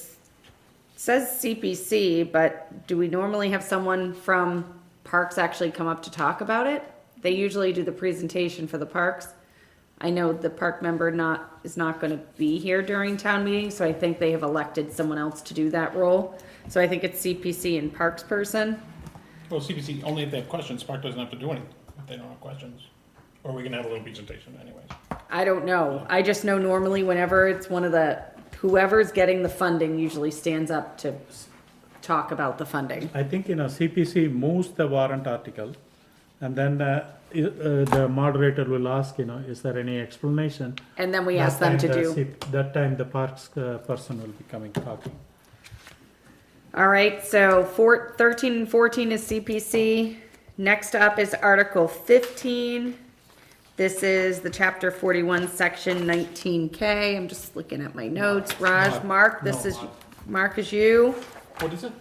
says CPC, but do we normally have someone from Parks actually come up to talk about it? They usually do the presentation for the parks. I know the park member is not gonna be here during town meetings, so I think they have elected someone else to do that role. So I think it's CPC and parks person. well, CPC, only if they have questions. Spark doesn't have to do anything if they don't have questions. Or we can have a little presentation anyways. I don't know. I just know normally whenever it's whoever's getting the funding usually stands up to talk about the funding. I think, CPC moves the warrant article, and then the moderator will ask, is there any explanation? And then we ask them to do. That time the parks person will be coming talking. All right, so 13 and 14 is CPC. Next up is Article 15. This is the Chapter 41, Section 19K. I'm just looking at my notes. Raj, Mark, this is, Mark is you. What is it?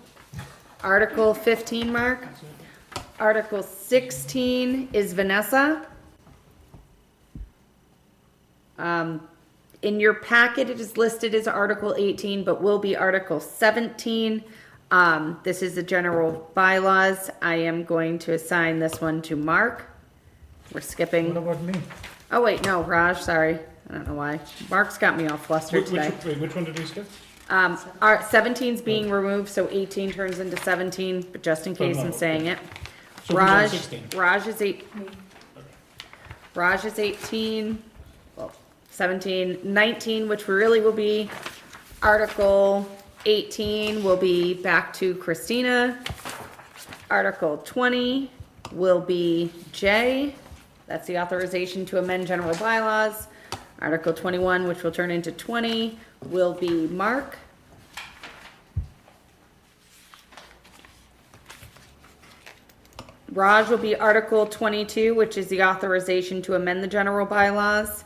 Article 15, Mark. Article 16 is Vanessa. In your packet, it is listed as Article 18, but will be Article 17. This is the general bylaws. I am going to assign this one to Mark. We're skipping. What about me? Oh, wait, no, Raj, sorry. I don't know why. Mark's got me all flustered today. Which one did we skip? Our 17's being removed, so 18 turns into 17, but just in case I'm saying it. So who's on Raj, 16? Raj is 18, well, 17, 19, which really will be Article 18 will be back to Christina. Article 20 will be Jay. That's the authorization to amend general bylaws. Article 21, which will turn into 20, will be Mark. Raj will be Article 22, which is the authorization to amend the general bylaws.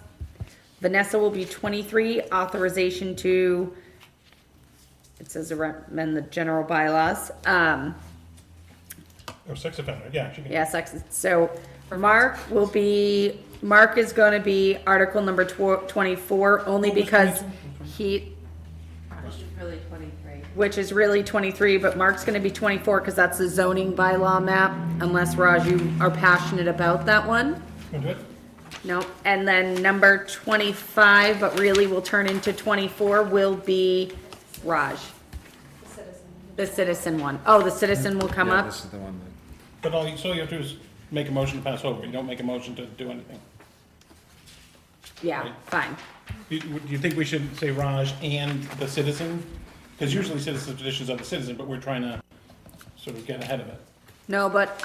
Vanessa will be 23, authorization to, it says amend the general bylaws. Oh, sex offender, yeah. She can. Yeah, so Mark is gonna be Article number 24, only What was because 22? Really 23. which is really 23, but Mark's gonna be 24 because that's the zoning bylaw map, unless Raj, you are passionate about that one. Want to do it? No, and then number 25, but really will turn into 24, will be Raj. The citizen, The citizen one. Oh, the citizen will come Yeah, up? this is the one that. But all you have to do is make a motion to pass over. You don't make a motion to do anything. Yeah, fine. Do you think we should say Raj and the citizen? Because usually citizen petitions are the citizen, but we're trying to sort of get ahead of it. No, but,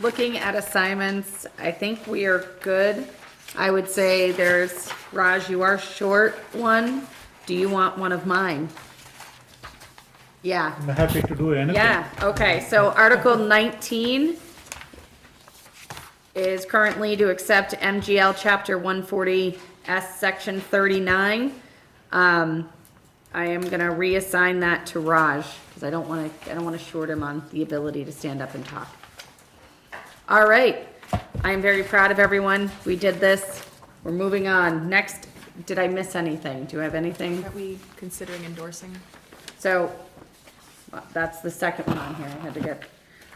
looking at assignments, I think we are good. I would say there's, Raj, you are short one. Do you want one of mine? Yeah. I'm happy to do anything. Yeah, okay, so Article 19 is currently to accept MGL Chapter 140S, Section 39. I am gonna reassign that to Raj, because I don't wanna short him on the ability to stand up and talk. All right, I am very proud of everyone. We did this. We're moving on. Next, did I miss anything? Do I have anything? Are we considering endorsing? So, well, that's the second one on here, I had to get.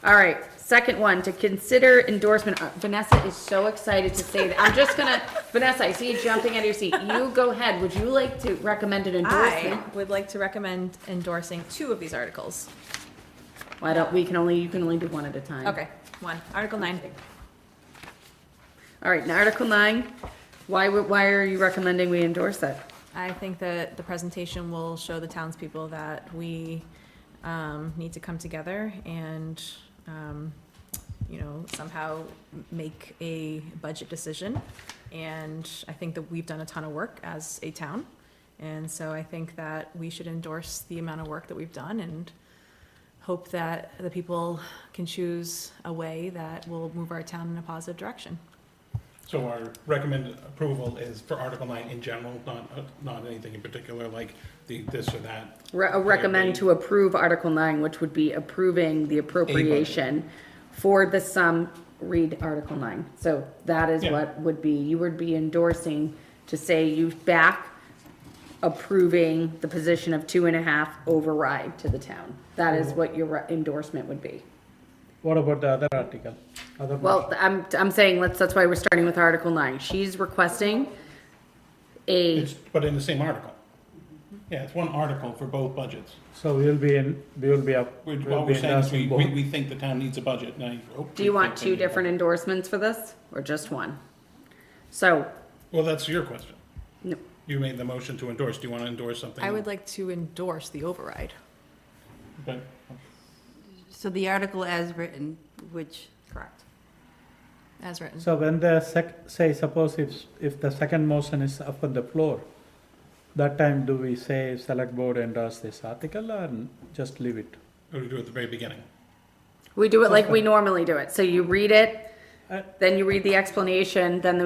All right, second one, to consider endorsement. Vanessa is so excited to say that. I'm just gonna, Vanessa, I see you jumping out of your seat. You go ahead. Would you like to recommend an endorsement? I would like to recommend endorsing 2 of these articles. Why don't, you can only do one at a time. Okay, 1, Article 9. All right, now Article 9, why are you recommending we endorse that? I think that the presentation will show the townspeople that we need to come together and, somehow make a budget decision. And I think that we've done a ton of work as a town. And so I think that we should endorse the amount of work that we've done and hope that the people can choose a way that will move our town in a positive direction. So our recommended approval is for Article 9 in general, not anything in particular, like this or that. Recommend to approve Article 9, which would be approving the appropriation for the sum, read Article 9. So that is Yeah. what would be, you would be endorsing to say you back approving the position of 2.5 override to the town. That is what your endorsement would be. What about the other article? Well, I'm saying, that's why we're starting with Article 9. She's requesting But in the same article. Yeah, it's one article for both budgets. So we will be up. What we're saying is we think the town needs a budget. do you want 2 different endorsements for this, or just one? So, Well, that's your question. no, You made the motion to endorse. Do you want to endorse something? I would like to endorse the override. Okay. So the article as written, which, Correct. As written. So when the suppose if the second motion is up on the floor, that time do we say select board endorse this article or just leave it? Or do it at the very beginning? we do it like we normally do it. So you read it, Uh, then you read the explanation, then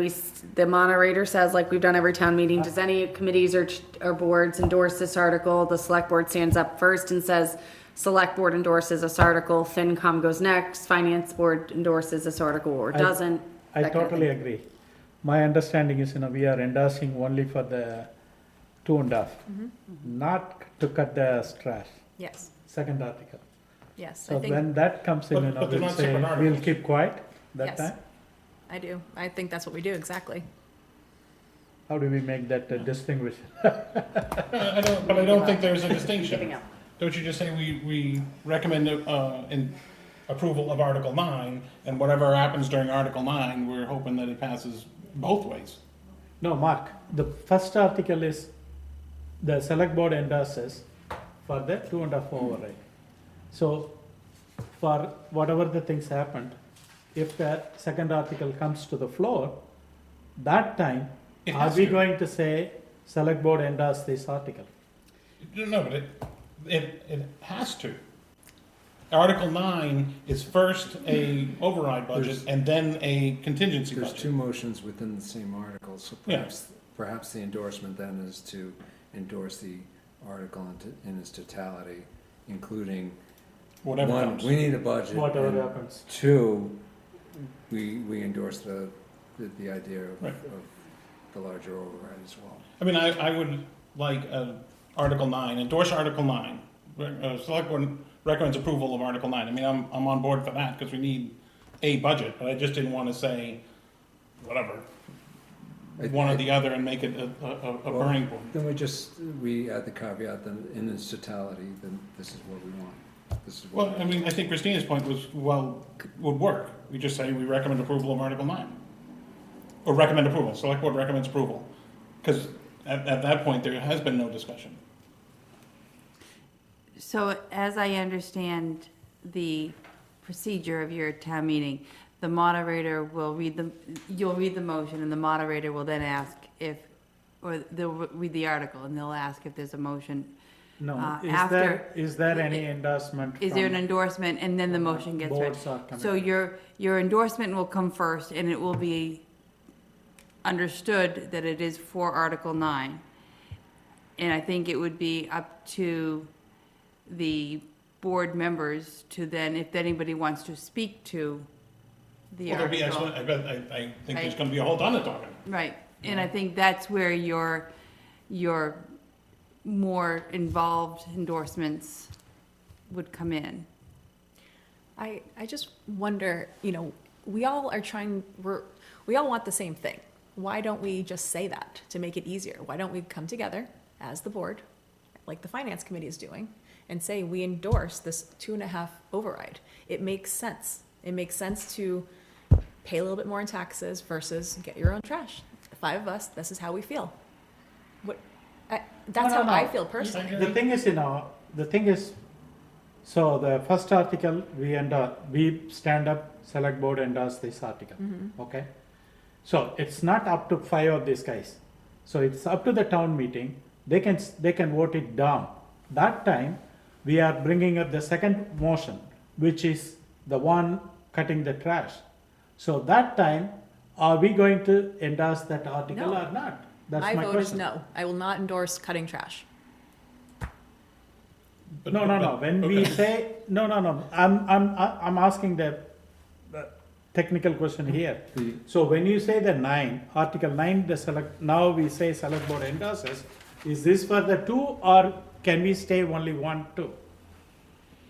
the moderator says, like we've done every town meeting, does any committees or boards endorse this article? The select board stands up first and says, select board endorses this article, FinCom goes next, finance board endorses this article or doesn't. I that kind of totally thing. agree. My understanding is, we are endorsing only for the 2.5, not to cut the trash, Yes, second article. yes, So I think, when that comes in, But they're we'll not say, separate we'll articles. keep quiet that Yes. time? I do. I think that's what we do, exactly. How do we make that distinguish? But I don't think there's a Giving distinction. up. Don't you just say we recommend in approval of Article 9, and whatever happens during Article 9, we're hoping that it passes both ways? No, Mark, the first article is the select board endorses for the 2.5 override. So for whatever the things happened, if the second article comes to the floor, that time, It are has we to. going to say select board endorse this article? No, but it has to. Article 9 is first a override budget and then a contingency There's budget. 2 motions within the same article, so Yeah. perhaps the endorsement then is to endorse the article in its totality, including, Whatever one, comes. we need a budget. Whatever and happens. 2, we endorse the idea Right. of the larger override as well. I mean, I would like Article 9, endorse Article 9. Select Board recommends approval of Article 9. I mean, I'm on board for that because we need a budget, but I just didn't want to say, whatever, one or the other and make it a burning point. Then we add the caveat that in its totality, then this is what we want. This is what. Well, I mean, I think Christina's point would work. We just say we recommend approval of Article 9. Or recommend approval, Select Board recommends approval. Because at that point, there has been no discussion. So as I understand the procedure of your town meeting, the moderator will you'll read the motion, and the moderator will then ask they'll read the article, and they'll ask if there's a motion. No, After- is there any endorsement? Is there an from endorsement, and then the motion gets read? boards or committees? So your endorsement will come first, and it will be understood that it is for Article 9. And I think it would be up to the board members to then, if anybody wants to speak to the Well, there'll be article. excellent, I think there's Right. gonna be a whole ton of talking. Right, and I think that's where your more involved endorsements would come in. I just wonder, we all want the same thing. Why don't we just say that to make it easier? Why don't we come together as the board, like the finance committee is doing, and say we endorse this 2.5 override? It makes sense. It makes sense to pay a little bit more in taxes versus get your own trash. The 5 of us, this is how we feel. That's No, how I no. feel personally. The thing is, so the first article, we stand up, select board endorse this article, okay? So it's not up to 5 of these guys. So it's up to the town meeting, they can vote it down. That time, we are bringing up the second motion, which is the one cutting the trash. So that time, are we going to endorse that article No. or not? That's My my vote is question. no. I will not endorse cutting trash. No. When we Okay. say, no, I'm asking the technical question here. So when you say the 9, Article 9, now we say select board endorses, is this for the 2 or can we stay only 1, 2?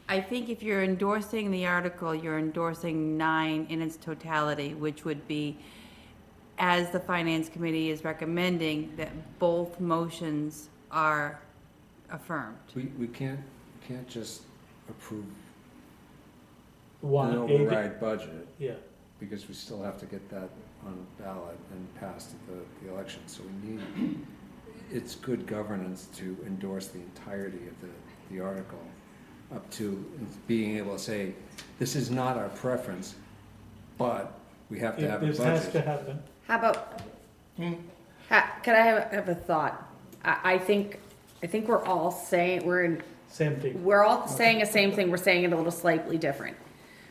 I think if you're endorsing the article, you're endorsing 9 in its totality, which would be, as the finance committee is recommending, that both motions are affirmed. We can't just approve an 180, override budget, yeah. because we still have to get that on ballot and passed at the election. So it's good governance to endorse the entirety of the article, up to being able to say, this is not our preference, but we have to have a This has to budget. happen. How about, can I have a thought? I think we're all saying, Same thing. we're all saying the same thing, we're saying it a little slightly different.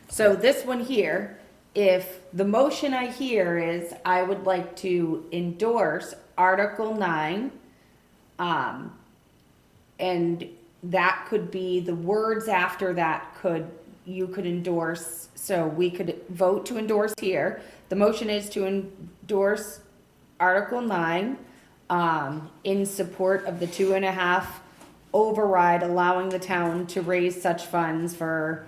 So this one here, if the motion I hear is, I would like to endorse Article 9, and that could be, the words after that you could endorse, so we could vote to endorse here. The motion is to endorse Article 9, in support of the 2.5 override, allowing the town to raise such funds for,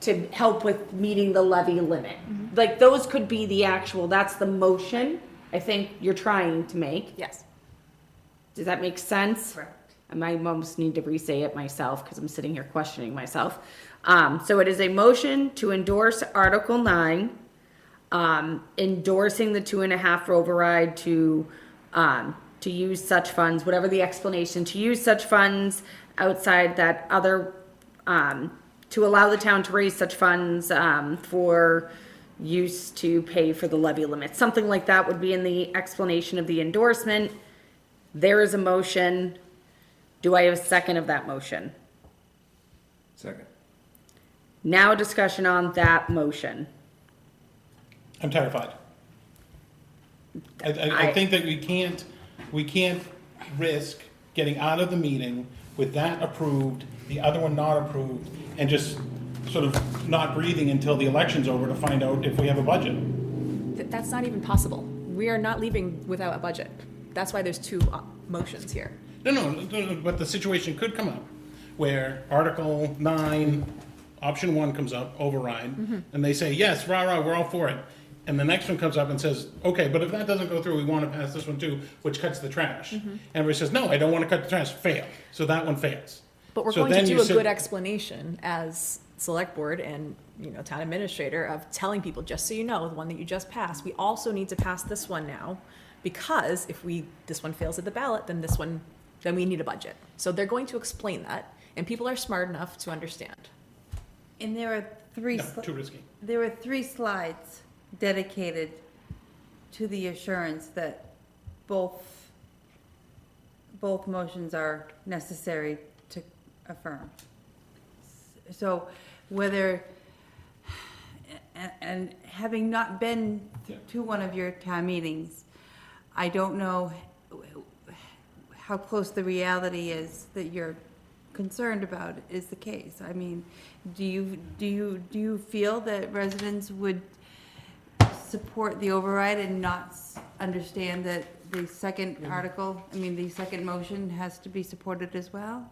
to help with meeting the levy limit. Like, those could be the actual, that's the motion I think you're trying to make. Yes. Does that make sense? Correct. I might almost need to re-say it myself because I'm sitting here questioning myself. So it is a motion to endorse Article 9, endorsing the 2.5 override to use such funds, whatever the explanation, to use such funds outside that other, to allow the town to raise such funds for use to pay for the levy limit. Something like that would be in the explanation of the endorsement. There is a motion. Do I have a second of that motion? Second. Now discussion on that motion. I'm terrified. I think that we can't risk getting out of the meeting with that approved, the other one not approved, and just sort of not breathing until the election's over to find out if we have a budget. That's not even possible. We are not leaving without a budget. That's why there's 2 motions here. No, but the situation could come up where Article 9, Option 1 comes up, override, and they say, yes, rah, we're all for it. and the next one comes up and says, okay, but if that doesn't go through, we want to pass this one too, which cuts the trash. And everybody says, no, I don't want to cut the trash, fail. So that one fails. But we're So going to then you do a sit- good explanation as select board and, town administrator of telling people, just so you know, the one that you just passed, we also need to pass this one now, because if this one fails at the ballot, then we need a budget. So they're going to explain that, and people are smart enough to understand. And there are three, No, too risky. there were 3 slides dedicated to the assurance that both motions are necessary to affirm. So whether, and having not been to one of your town meetings, I don't know how close the reality is that you're concerned about is the case. I mean, do you feel that residents would support the override and not understand that the second article, the second motion has to be supported as well?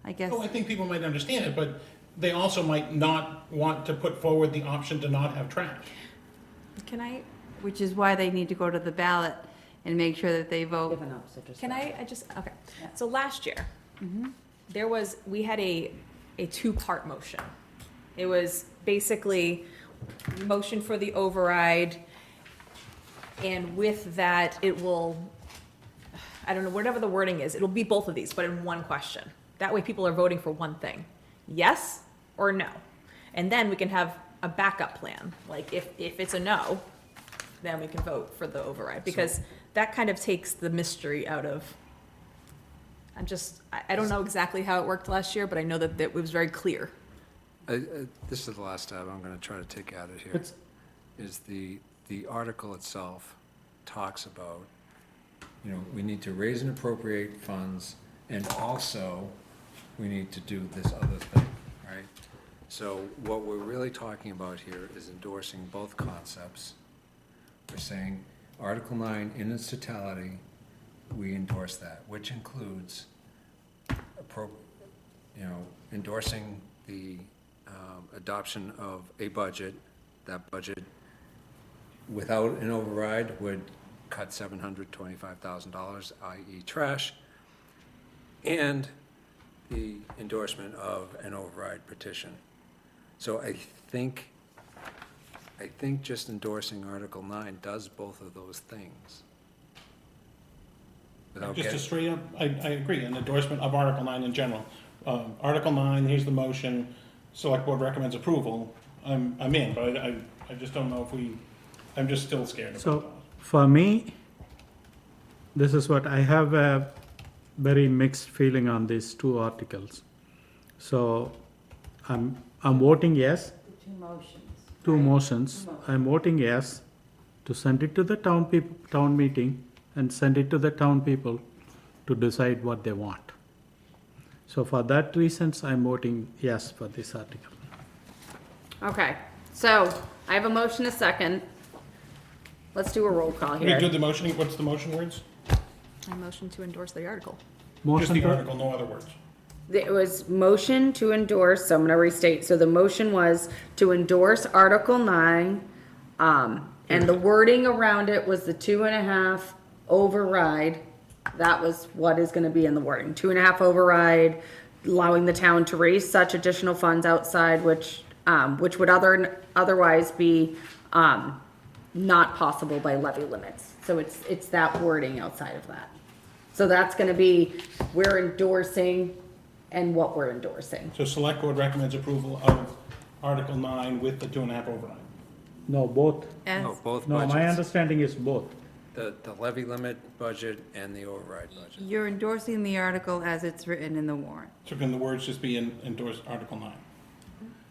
I guess. Oh, I think people might understand it, but they also might not want to put forward the option to not have trash. Can I, Which is why they need to go to the ballot and make sure that they vote. okay. So last year, we had a two-part motion. It was basically motion for the override, and with that, it will, I don't know, whatever the wording is, it'll be both of these, but in one question. That way people are voting for one thing, yes or no. And then we can have a backup plan, like if it's a no, then we can vote for the override, because that kind of takes the mystery out of, I don't know exactly how it worked last year, but I know that it was very clear. This is the last tab I'm going to try to take out of here, It's- is the article itself talks about, we need to raise and appropriate funds, and also we need to do this other thing, right? So what we're really talking about here is endorsing both concepts. We're saying Article 9 in its totality, we endorse that, which includes endorsing the adoption of a budget. That budget, without an override, would cut $725,000, i.e. trash, and the endorsement of an override petition. So I think just endorsing Article 9 does both of those things. Without Just a getting, straight up, I agree, an endorsement of Article 9 in general. Article 9, here's the motion, select board recommends approval, I'm in, but I just don't know if I'm just still scared about So that. for me, this is what I have a very mixed feeling on these 2 articles. So I'm voting yes, 2 motions. 2 motions. I'm voting yes to send it to the town meeting and send it to the town people to decide what they want. So for that reasons, I'm voting yes for this article. Okay, so I have a motion, a second. Let's do a roll call We do here. the motion, what's the motion words? I motion to endorse the article. Just Motion the to- article, no other words. It was motion to endorse, so I'm gonna restate. So the motion was to endorse Article 9, and the wording around it was the 2.5 override. That was what is gonna be in the wording, 2.5 override, allowing the town to raise such additional funds outside which would otherwise be, not possible by levy limits. So it's that wording outside of that. So that's gonna be, we're endorsing and what we're endorsing. So select board recommends approval of Article 9 with the 2.5 override. No, both. no, both No, my budgets, understanding is both. the levy limit budget and the override budget. You're endorsing the article as it's written in the warrant. So can the words just be endorse Article 9?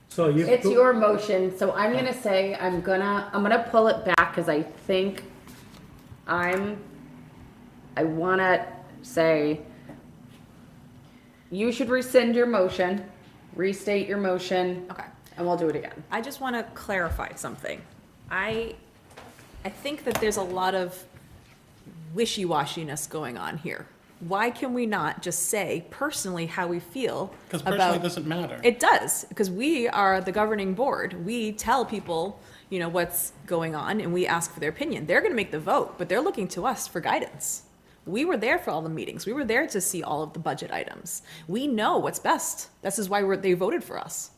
So if It's two- your motion, so I'm gonna say, I'm gonna pull it back, cause I think I wanna say, you should rescind your motion, restate your motion, Okay. and we'll do it again. I just want to clarify something. I think that there's a lot of wishy-washiness going on here. Why can we not just say personally how we feel Because personally, it about? doesn't matter. It does, because we are the governing board. We tell people, you know, what's going on, and we ask for their opinion. They're gonna make the vote, but they're looking to us for guidance. We were there for all the meetings. We were there to see all of the budget items. We know what's best. This is why they voted for us.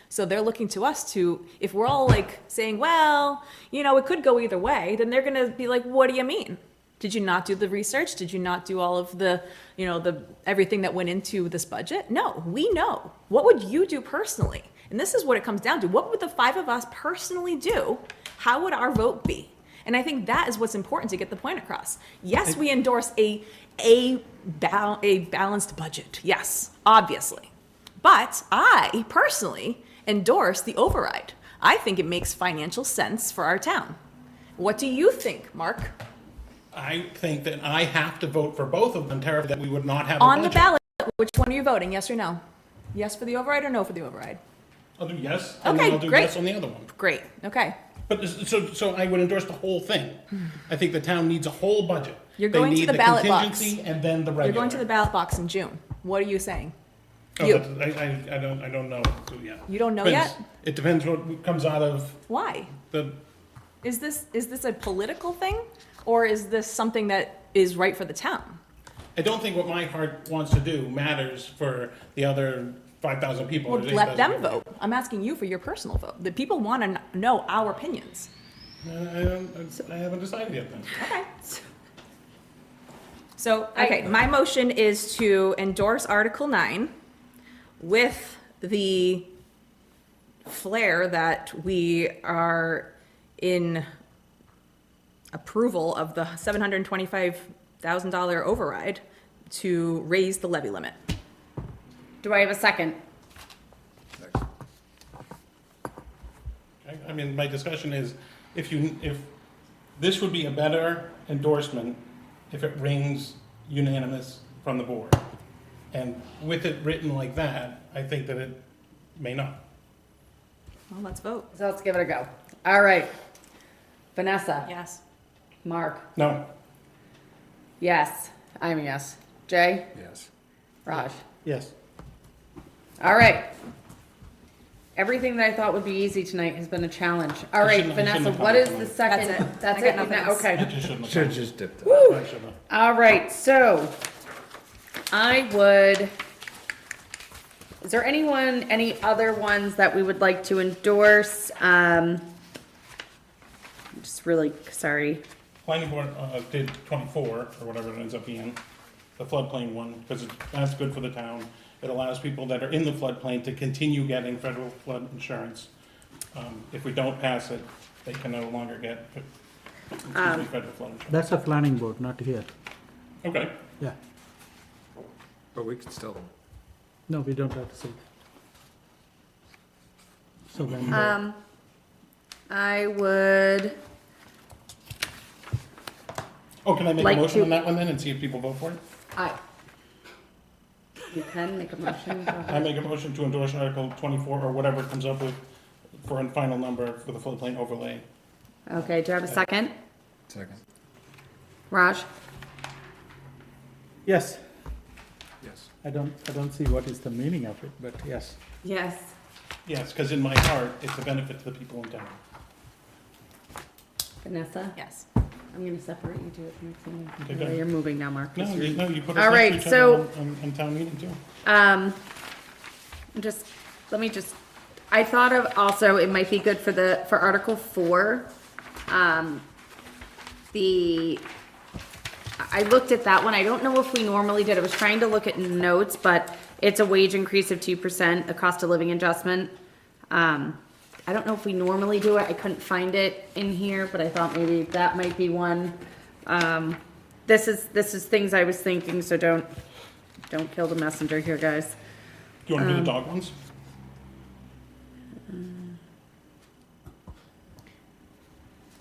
So they're looking to us to, if we're all like saying, well, you know, it could go either way, then they're gonna be like, what do you mean? Did you not do the research? Did you not do all of the, you know, everything that went into this budget? No, we know. What would you do personally? And this is what it comes down to. What would the 5 of us personally do? How would our vote be? And I think that is what's important to get the point across. Yes, we endorse a balanced budget. Yes, obviously. But I personally endorse the override. I think it makes financial sense for our town. What do you think, Mark? I think that I have to vote for both of them, Tara, that we would not have a On the budget. ballot, which one are you voting? Yes or no? Yes for the override or no for the override? I'll do yes, and then Okay, I'll do great. yes on the other one. Great, okay. But so I would endorse the whole thing. I think the town needs a whole budget. You're going to the ballot They box. need the contingency and then the regular. You're going to the ballot box in June. What are you saying? Oh, You. I don't know yet. You don't know Depends- yet? It depends what comes out of Why? the, Is this a political thing, or is this something that is right for the town? I don't think what my heart wants to do matters for the other 5,000 people. or Well, let 8,000 them people. vote. I'm asking you for your personal vote. The people want to know our opinions. I haven't decided yet then. Okay. So, okay, my motion is to endorse Article 9 with the flair that we are in approval of the $725,000 override to raise the levy limit. Do I have a second? Okay? I mean, my discussion is, if this would be a better endorsement if it rings unanimous from the board. And with it written like that, I think that it may not. Well, let's vote. So let's give it a go. All right. Vanessa? Yes. Mark? No, Yes. I'm a yes. Jay? Yes. Raj? Yes. All right. Everything that I thought would be easy tonight has been a challenge. All right, shouldn't Vanessa, have what is come the up second? That's it. That's I got it? nothing else. Okay. it just shouldn't have. Should've just dipped it. I shouldn't have. All right, so I would, is there any other ones that we would like to endorse? I'm just really, sorry. Planning board did 24, or whatever it ends up being, the floodplain one, because that's good for the town. It allows people that are in the floodplain to continue getting federal flood insurance. If we don't pass it, they can no longer get federal flood insurance. That's a planning board, not here. Okay, Yeah. But we could still, No, we don't have to say. So then, I would, oh, can I make a Like motion to- on that one then and see if people vote for it? you can make a motion. Go I ahead. make a motion to endorse Article 24, or whatever it comes up with, for a final number for the floodplain overlay. Okay, do I have a second? second, Raj? yes, yes. I don't see what is the meaning of it, but yes. Yes. Yes, because in my heart, it's a benefit to the people in town. Vanessa? Yes. I'm gonna separate you two at the next meeting. Okay, Well, good. You're moving now, Mark. No, you put All us right, next to each so- other on town meeting too. I thought of also, it might be good for Article 4. I looked at that one, I don't know if we normally did, I was trying to look at notes, but it's a wage increase of 2%, a cost of living adjustment. I don't know if we normally do it, I couldn't find it in here, but I thought maybe that might be one. This is things I was thinking, so don't kill the messenger here, guys. Do you want to do the dog ones?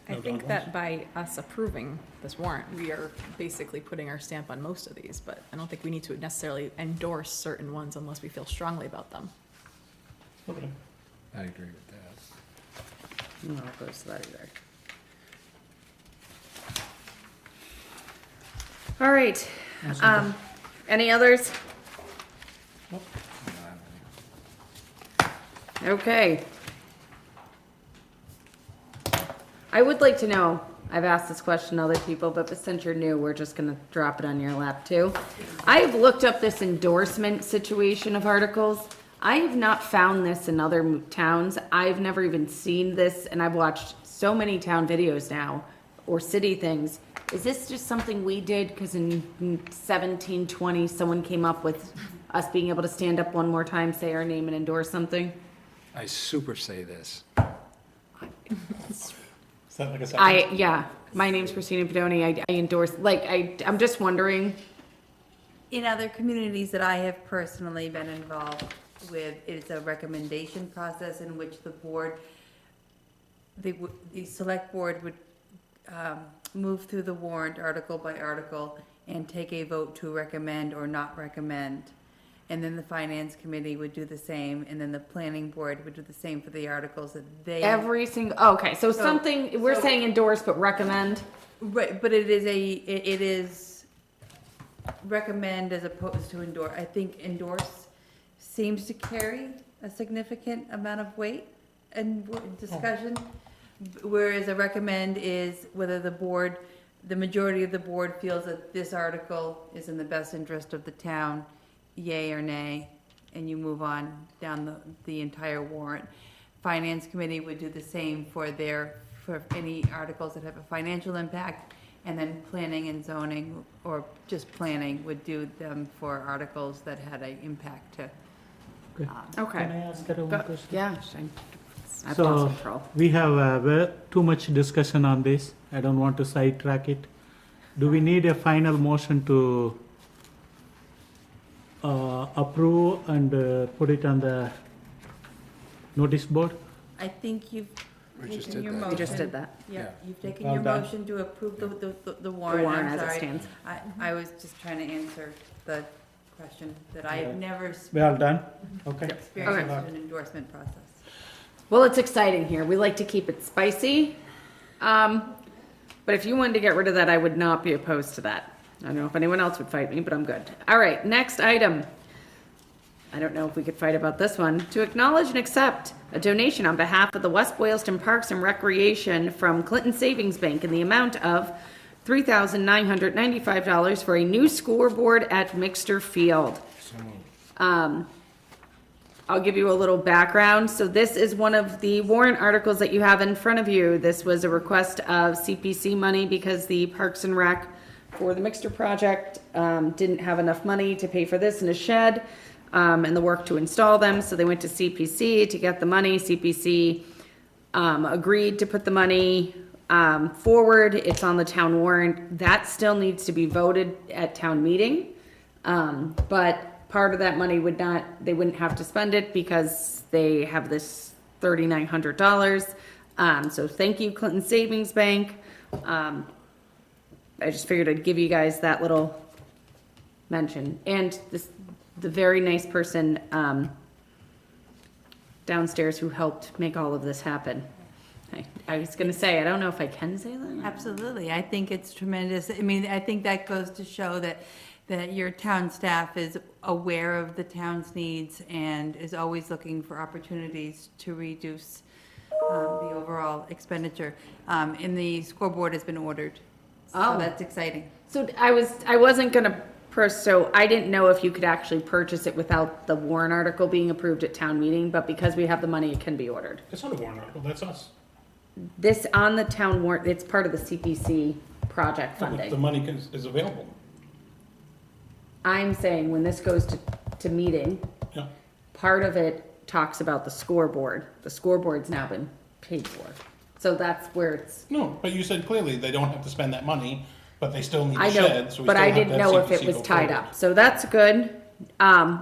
I No think dog that by us approving this warrant, we are basically putting our stamp on most of these, but I don't think we need to necessarily endorse certain ones unless we feel strongly about them. Okay. I agree with that. I'm not opposed to that either. All right, any others? No, I don't think- Okay. I would like to know, I've asked this question to other people, but since you're new, we're just gonna drop it on your lap too. I have looked up this endorsement situation of articles. I have not found this in other towns. I've never even seen this, and I've watched so many town videos now, or city things. Is this just something we did because in 1720, someone came up with us being able to stand up one more time, say our name and endorse something? I super say this. Is that like a second? Yeah, my name's Christina Pedoni. I endorse, I'm just wondering. In other communities that I have personally been involved with, it's a recommendation process in which the board, the select board would move through the warrant article by article and take a vote to recommend or not recommend. And then the finance committee would do the same, and then the planning board would do the same for the articles that they. Every single, okay, so something, we're saying endorse but recommend? Right, but it is recommend as opposed to endorse. I think endorse seems to carry a significant amount of weight and discussion, whereas a recommend is whether the board, the majority of the board feels that this article is in the best interest of the town, yay or nay, and you move on down the entire warrant. Finance committee would do the same for any articles that have a financial impact, and then planning and zoning, or just planning, would do them for articles that had an impact to. Okay. Can I ask her one question? Yeah. I've So, lost control. we have too much discussion on this. I don't want to sidetrack it. Do we need a final motion to approve and put it on the notice board? I think you've We just taken did your that. motion. We just did that. Yeah, Yeah. you've taken All your done. motion to approve the The warrant, warrant I'm as it sorry. stands. I was just trying to answer the question that I have Okay. never We all done? Okay. experienced Okay. an endorsement process. Well, it's exciting here. We like to keep it spicy. But if you wanted to get rid of that, I would not be opposed to that. I don't know if anyone else would fight me, but I'm good. All right, next item. I don't know if we could fight about this one. To acknowledge and accept a donation on behalf of the West Boylston Parks and Recreation from Clinton Savings Bank in the amount of $3,995 for a new scoreboard at Mixter Field. I'll give you a little background. So this is one of the warrant articles that you have in front of you. This was a request of CPC money because the Parks and Rec for the Mixter project didn't have enough money to pay for this and a shed and the work to install them. So they went to CPC to get the money. CPC agreed to put the money forward. It's on the town warrant. That still needs to be voted at town meeting. But part of that money they wouldn't have to spend it because they have this $3,900. So thank you, Clinton Savings Bank. I just figured I'd give you guys that little mention. And the very nice person downstairs who helped make all of this happen. I was gonna say, I don't know if I can say that. Absolutely, I think it's tremendous. I mean, I think that goes to show that your town staff is aware of the town's needs and is always looking for opportunities to reduce the overall expenditure. And the scoreboard has been ordered, so Oh. that's exciting. So I wasn't gonna so I didn't know if you could actually purchase it without the warrant article being approved at town meeting, but because we have the money, it can be ordered. It's not a warrant article, that's us. This on the town warrant, it's part of the CPC project The funding. money is available. I'm saying when this goes to meeting, Yeah. part of it talks about the scoreboard. The scoreboard's now been paid for. So that's where it's, No, but you said clearly they don't have to spend that money, but they still need I a know, shed, so we but still I have to didn't have know if CPC it was go tied forward. up. So that's good.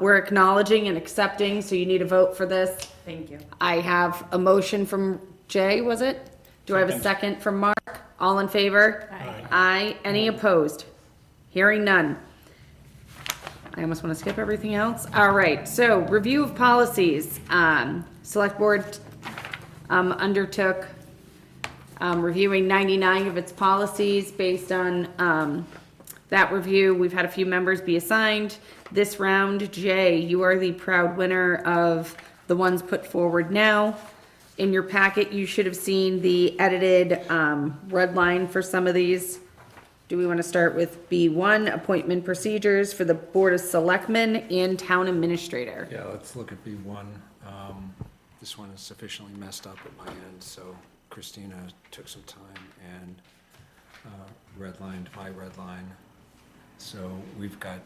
We're acknowledging and accepting, so you need a vote for this. Thank you. I have a motion from Jay, was it? Do I have a second from Mark? All in favor? Aye. Aye. Any opposed? Hearing none. I almost want to skip everything else. All right, so review of policies. Select Board undertook reviewing 99 of its policies. Based on that review, we've had a few members be assigned. This round, Jay, you are the proud winner of the ones put forward now. In your packet, you should have seen the edited red line for some of these. Do we want to start with B1, appointment procedures for the Board of Selectmen and Town Administrator? Yeah, let's look at B1. This one is sufficiently messed up at my end, so Christina took some time and redlined my red line. So we've got,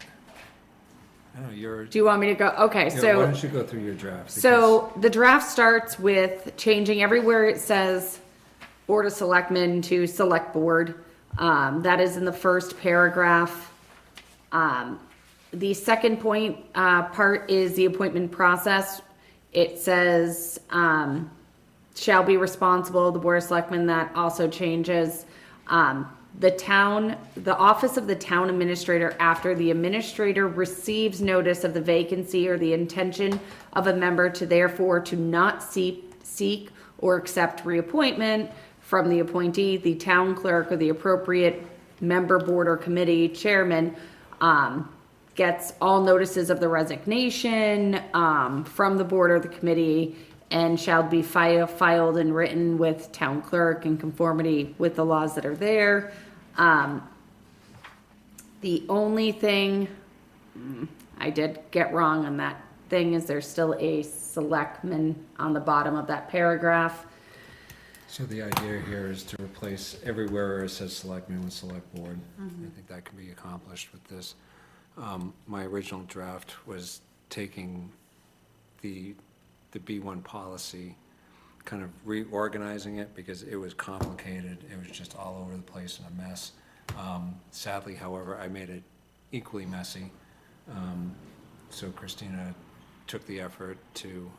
I don't know, your, Do you want me to go? Okay, yeah, why so, don't you go through your draft? so the draft starts with changing everywhere it says Board of Selectmen to Select Board. That is in the first paragraph. The second point, part is the appointment process. It says, shall be responsible, the Board of Selectmen, that also changes. The office of the town administrator, after the administrator receives notice of the vacancy or the intention of a member to therefore to not seek or accept reappointment from the appointee, the town clerk or the appropriate member, board or committee chairman, gets all notices of the resignation from the board or the committee and shall be filed and written with town clerk in conformity with the laws that are there. The only thing I did get wrong on that thing is there's still a selectman on the bottom of that paragraph. So the idea here is to replace everywhere where it says selectmen with select board. I think that can be accomplished with this. My original draft was taking the B1 policy, kind of reorganizing it because it was complicated. It was just all over the place and a mess. Sadly, however, I made it equally messy. So Christina took the effort to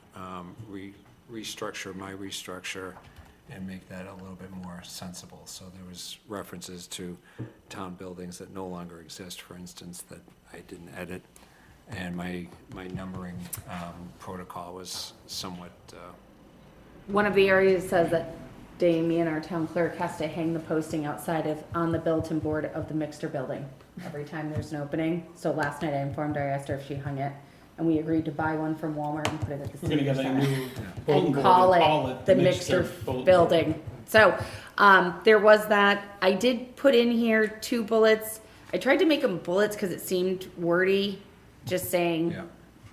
restructure my restructure and make that a little bit more sensible. So there was references to town buildings that no longer exist, for instance, that I didn't edit. And my numbering protocol was somewhat, One of the areas says that Damien, our town clerk, has to hang the posting on the bulletin board of the Mixter building every time there's an opening. So last night I informed her, I asked her if she hung it, and we agreed to buy one from Walmart and put it at the We're gonna senior get a center. new bulletin And board call it the Mixter bulletin board. building. So, there was that. I did put in here 2 bullets. I tried to make them bullets because it seemed wordy, just saying, yeah.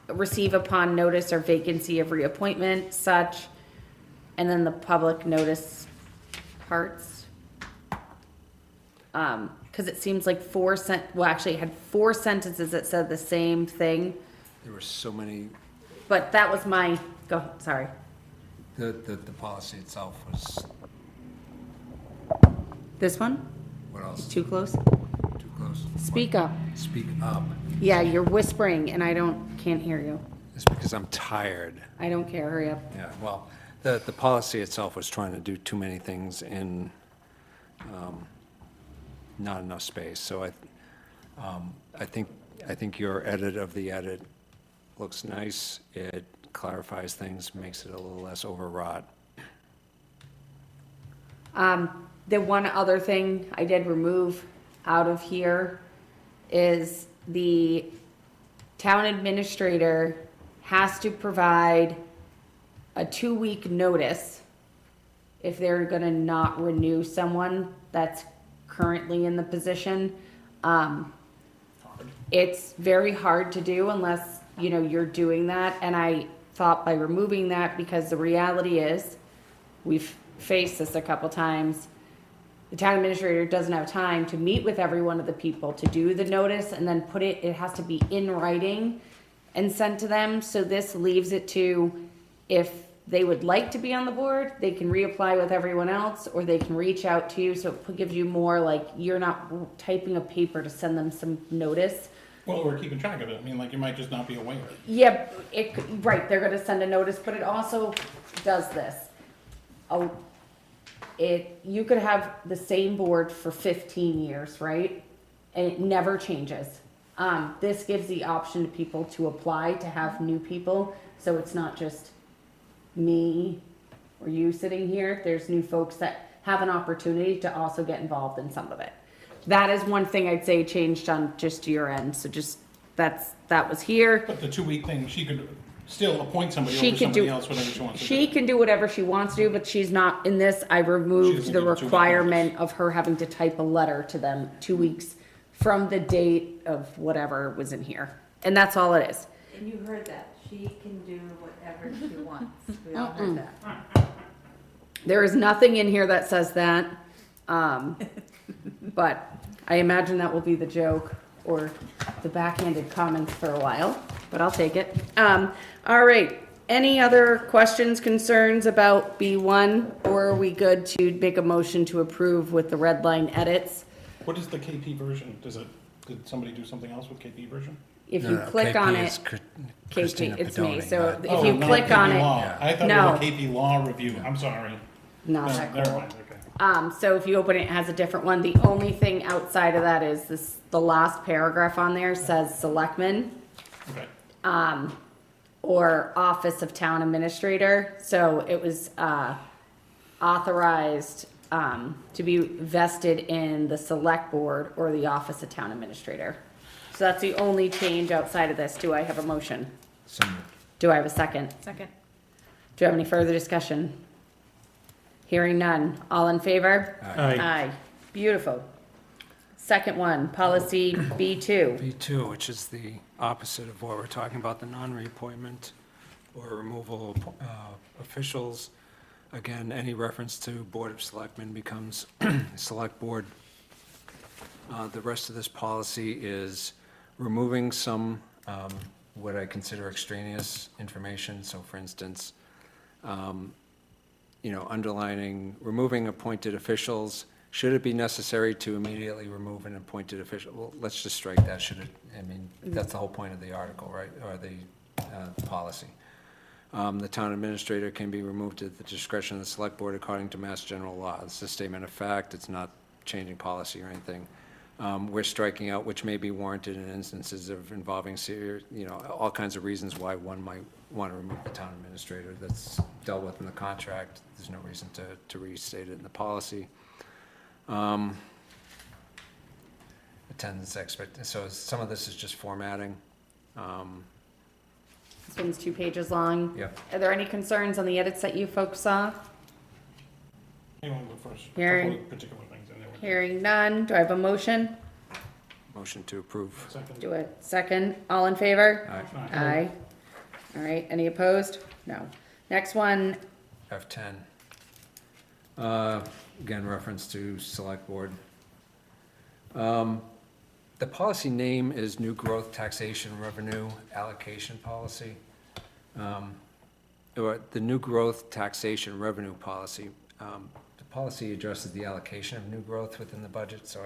receive upon notice or vacancy of reappointment, such, and then the public notice parts. Because it seems like actually it had 4 sentences that said the same thing, There were so many, but that was my, sorry. the policy itself was, This one? what else? Too close? Too close? Speak up. Speak up. Yeah, you're whispering and I can't hear you. It's because I'm tired. I don't care, hurry up. Yeah, well, the policy itself was trying to do too many things in not enough space. So I think your edit of the edit looks nice. It clarifies things, makes it a little less overwrought. The one other thing I did remove out of here is the town administrator has to provide a 2-week notice if they're gonna not renew someone that's currently in the position. It's very hard to do unless, you're doing that, and I thought by removing that, because the reality is, we've faced this a couple times, the town administrator doesn't have time to meet with every one of the people to do the notice and then it has to be in writing and sent to them. So this leaves it to, if they would like to be on the board, they can reapply with everyone else, or they can reach out to you. So it gives you more, like, you're not typing a paper to send them some notice. Well, we're keeping track of it. I mean, like, you might just not be aware. Yeah, right, they're gonna send a notice, but it also does this. You could have the same board for 15 years, right? And it never changes. This gives the option to people to apply to have new people, so it's not just me or you sitting here. There's new folks that have an opportunity to also get involved in some of it. That is one thing I'd say changed on just your end, so just, that was here. But the 2-week thing, still appoint somebody She over could somebody do- else, whatever she wants to do. She can do whatever she wants to do, but she's not, in this, I She removed doesn't the give a 2-week requirement of her having to type a letter to them 2 weeks from the date of whatever was in here. And that's all it is. And you heard that, she can do whatever she wants, we all heard that. There is nothing in here that says that. But I imagine that will be the joke or the backhanded comments for a while, but I'll take it. All right. Any other questions, concerns about B1, or are we good to make a motion to approve with the red line edits? What is the KP version? Did somebody do something else with KP version? If No, you no, click KP on is it, Christina KP, it's me. Pedoni, So not- if you not click on KP it, Law. I thought it No. was a KP Law review. I'm sorry. not No, that never cool. mind, okay. So if you open it, it has a different one. The only thing outside of that is this, the last paragraph on there says selectmen, Okay. or office of town administrator. So it was, authorized, to be vested in the select board or the office of town administrator. So that's the only change outside of this. Do I have a motion? So moved. Do I have a second? Second. Do you have any further discussion? Hearing none. All in favor? Aye. Aye. Beautiful. Second one, policy B2. B2, which is the opposite of what we're talking about, the non-reappointment or removal of officials. Again, any reference to Board of Selectmen becomes Select Board. The rest of this policy is removing some, what I consider extraneous information. So for instance, underlining, removing appointed officials. Should it be necessary to immediately remove an appointed official? Well, let's just strike that. That's the whole point of the article, right, or the policy. The town administrator can be removed at the discretion of the select board according to Mass General Law. It's a statement of fact. It's not changing policy or anything. We're striking out which may be warranted in instances of involving serious, all kinds of reasons why one might want to remove the town administrator. That's dealt with in the contract. There's no reason to restate it in the policy. Attendance so some of this is just formatting. This one's 2 pages long. Yep. Are there any concerns on the edits that you folks saw? Anyone go first? Hearing- Couple of particular things in there. Hearing none. Do I have a motion? Motion to approve. Second. Do it. Second. All in favor? Aye. Aye. All right. Any opposed? No. Next one, F10. Again, reference to select board. The policy name is New Growth Taxation Revenue Allocation Policy. Or the New Growth Taxation Revenue Policy. The policy addresses the allocation of new growth within the budget, so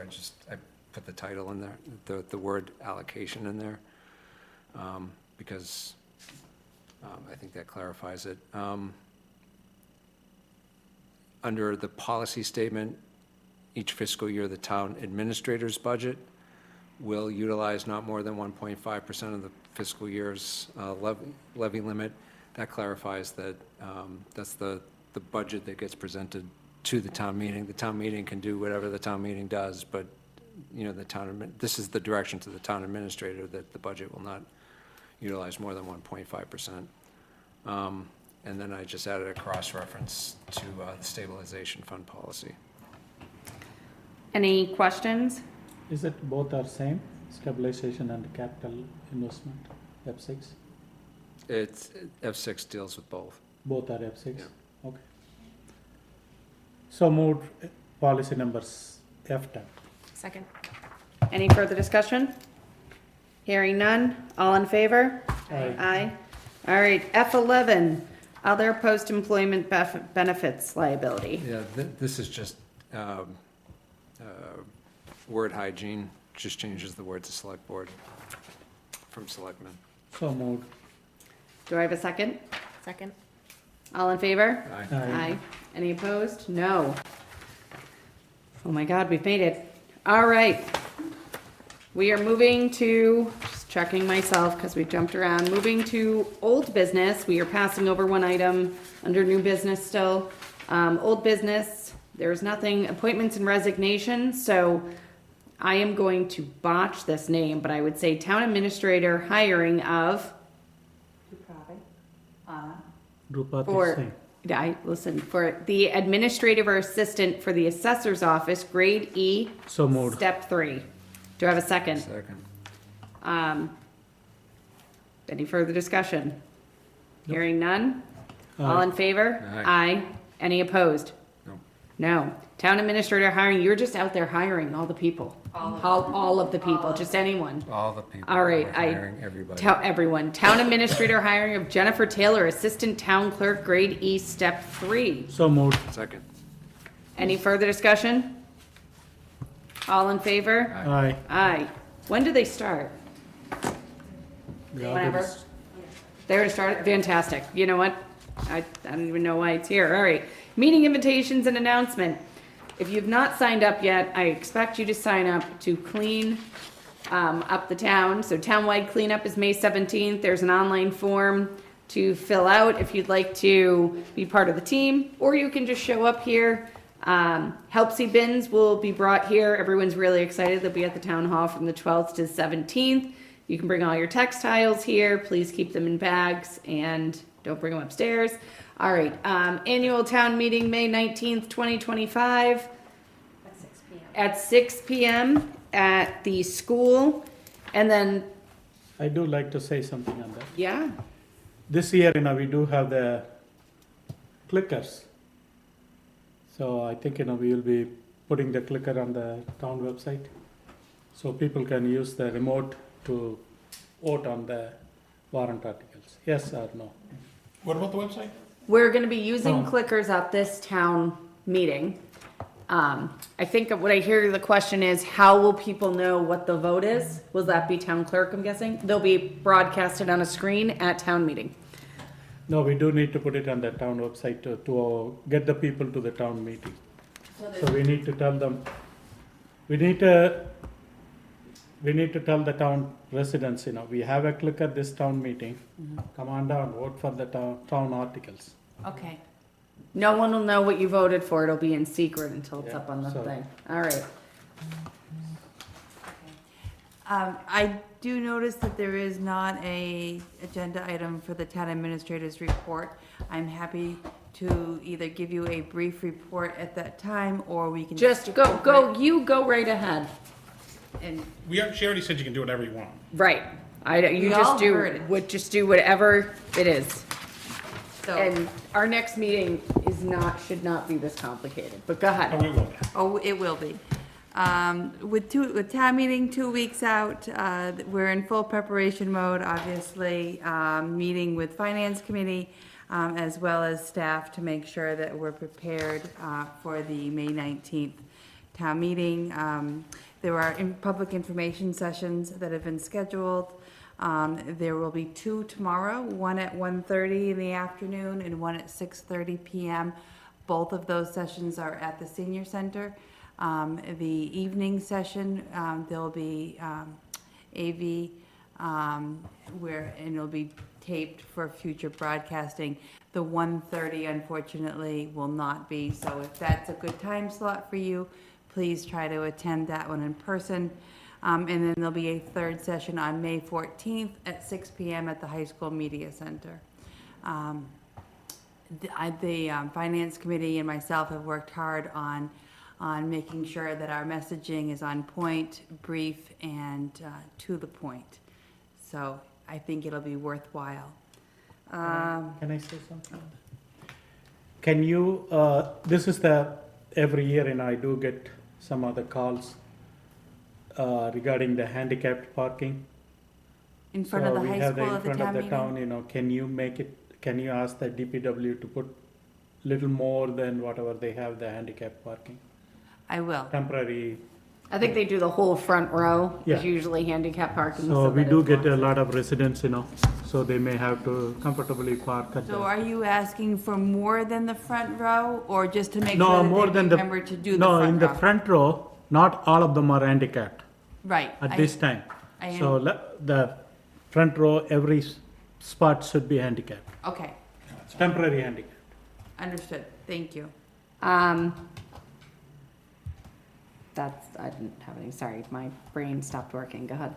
I put the title in there, the word allocation in there, because I think that clarifies it. Under the policy statement, each fiscal year, the town administrator's budget will utilize not more than 1.5% of the fiscal year's levy limit. That clarifies that that's the budget that gets presented to the town meeting. The town meeting can do whatever the town meeting does, but, this is the direction to the town administrator that the budget will not utilize more than 1.5%. And then I just added a cross-reference to the stabilization fund policy. any questions? Is it both are same, stabilization and capital investment, F6? F6 deals with both. Both are F6? Okay. So moved, policy numbers F10. Second. Any further discussion? Hearing none. All in favor? Aye. Aye. All right. F11, other post-employment benefits liability. Yeah, this is just word hygiene, just changes the word to select board from selectmen. So moved. Do I have a second? Second. All in favor? Aye. Aye. Any opposed? No. Oh my God, we've made it. All right. We are moving to, just checking myself because we jumped around, moving to old business. We are passing over one item under new business still. Old business, there's nothing, appointments and resignations. So I am going to botch this name, but I would say town administrator hiring of Drupati Singh. For the administrative or assistant for the assessor's office, grade E, So moved. step 3. Do I have a second? Second. Any further discussion? Hearing none? All Aye. in favor? Aye. Any opposed? No. No. Town administrator hiring, you're just out there hiring all the people. All of the people, just anyone. All the people. All right, We're I- hiring everybody. Everyone. Town administrator hiring of Jennifer Taylor, assistant town clerk, grade E, step 3. So moved. Second. Any further discussion? All in favor? Aye. Aye. When do they start? Whenever. They're gonna start, fantastic. You know what? I don't even know why it's here. All right. Meeting invitations and announcement. If you've not signed up yet, I expect you to sign up to clean up the town. So townwide cleanup is May 17th. There's an online form to fill out if you'd like to be part of the team, or you can just show up here. Helpsy bins will be brought here. Everyone's really excited. They'll be at the town hall from the 12th to 17th. You can bring all your textiles here. Please keep them in bags and don't bring them upstairs. All right, annual town meeting, May 19th, 2025 At 6 PM. at 6 PM at the school. And then, I do like to say something on that. yeah, This year, we do have the clickers. So I think, we will be putting the clicker on the town website. So people can use the remote to vote on the warrant articles. Yes or no? What about the website? we're gonna be using Oh. clickers at this town meeting. I think what I hear the question is, how will people know what the vote is? Will that be town clerk, I'm guessing? They'll be broadcasted on a screen at town meeting. No, we do need to put it on the town website to get the people to the town meeting. So we need to tell them, we need to tell the town residents, we have a clicker this town meeting. Come on down, vote for the town articles. Okay. No one will know what you voted for. It'll be in secret until it's Yeah, up on the so- thing. All right. I do notice that there is not a agenda item for the town administrator's report. I'm happy to either give you a brief report at that time, or we can. Just skip go, over it you go right ahead. And She already said you can do whatever you want. Right. You We just all heard it. just do whatever it is. so, And our next meeting should not be this complicated, but go Oh, ahead. we will. oh, it will be. With town meeting 2 weeks out, we're in full preparation mode, obviously, meeting with finance committee, as well as staff to make sure that we're prepared, for the May 19th town meeting. There are public information sessions that have been scheduled. There will be 2 tomorrow, one at 1:30 in the afternoon and one at 6:30 PM. Both of those sessions are at the senior center. The evening session, there'll be AV, and it'll be taped for future broadcasting. The 1:30 unfortunately will not be, so if that's a good time slot for you, please try to attend that one in person. And then there'll be a third session on May 14th at 6 PM at the high school media center. The finance committee and myself have worked hard on making sure that our messaging is on point, brief, and to the point. So I think it'll be worthwhile. Can I say something? Can you, this is every year, I do get some other calls regarding the handicapped parking. In front of the high school at the town So we have the in front of the meeting? town, can you ask the DPW to put little more than whatever they have the handicapped parking? I will. Temporary, I think they do the whole front row. Yeah. It's usually handicap parking. so we that do it get a blocks lot of residents, so they may have to comfortably park at So the. are you asking for more than the front row, or just to make No, sure more that than they the. remember to do the No, front in the row? front row, not all of them are handicapped Right. at this time. I So the front row, every spot should be handicapped, Okay, temporary handicap. understood. Thank you. I didn't have any, sorry, my brain stopped working. Go ahead.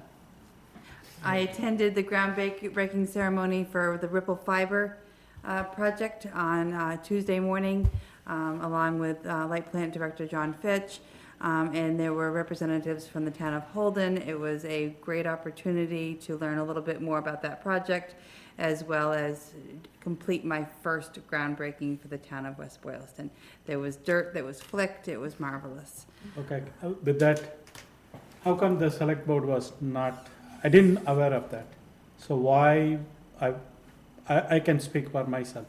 I attended the groundbreaking ceremony for the Ripple Fiber project on Tuesday morning, along with Light Plant Director John Fitch. And there were representatives from the town of Holden. It was a great opportunity to learn a little bit more about that project, as well as complete my first groundbreaking for the town of West Boylston. There was dirt that was flicked. It was marvelous. Okay, with that, how come the select board was not, I didn't aware of that. So why, I can speak for myself,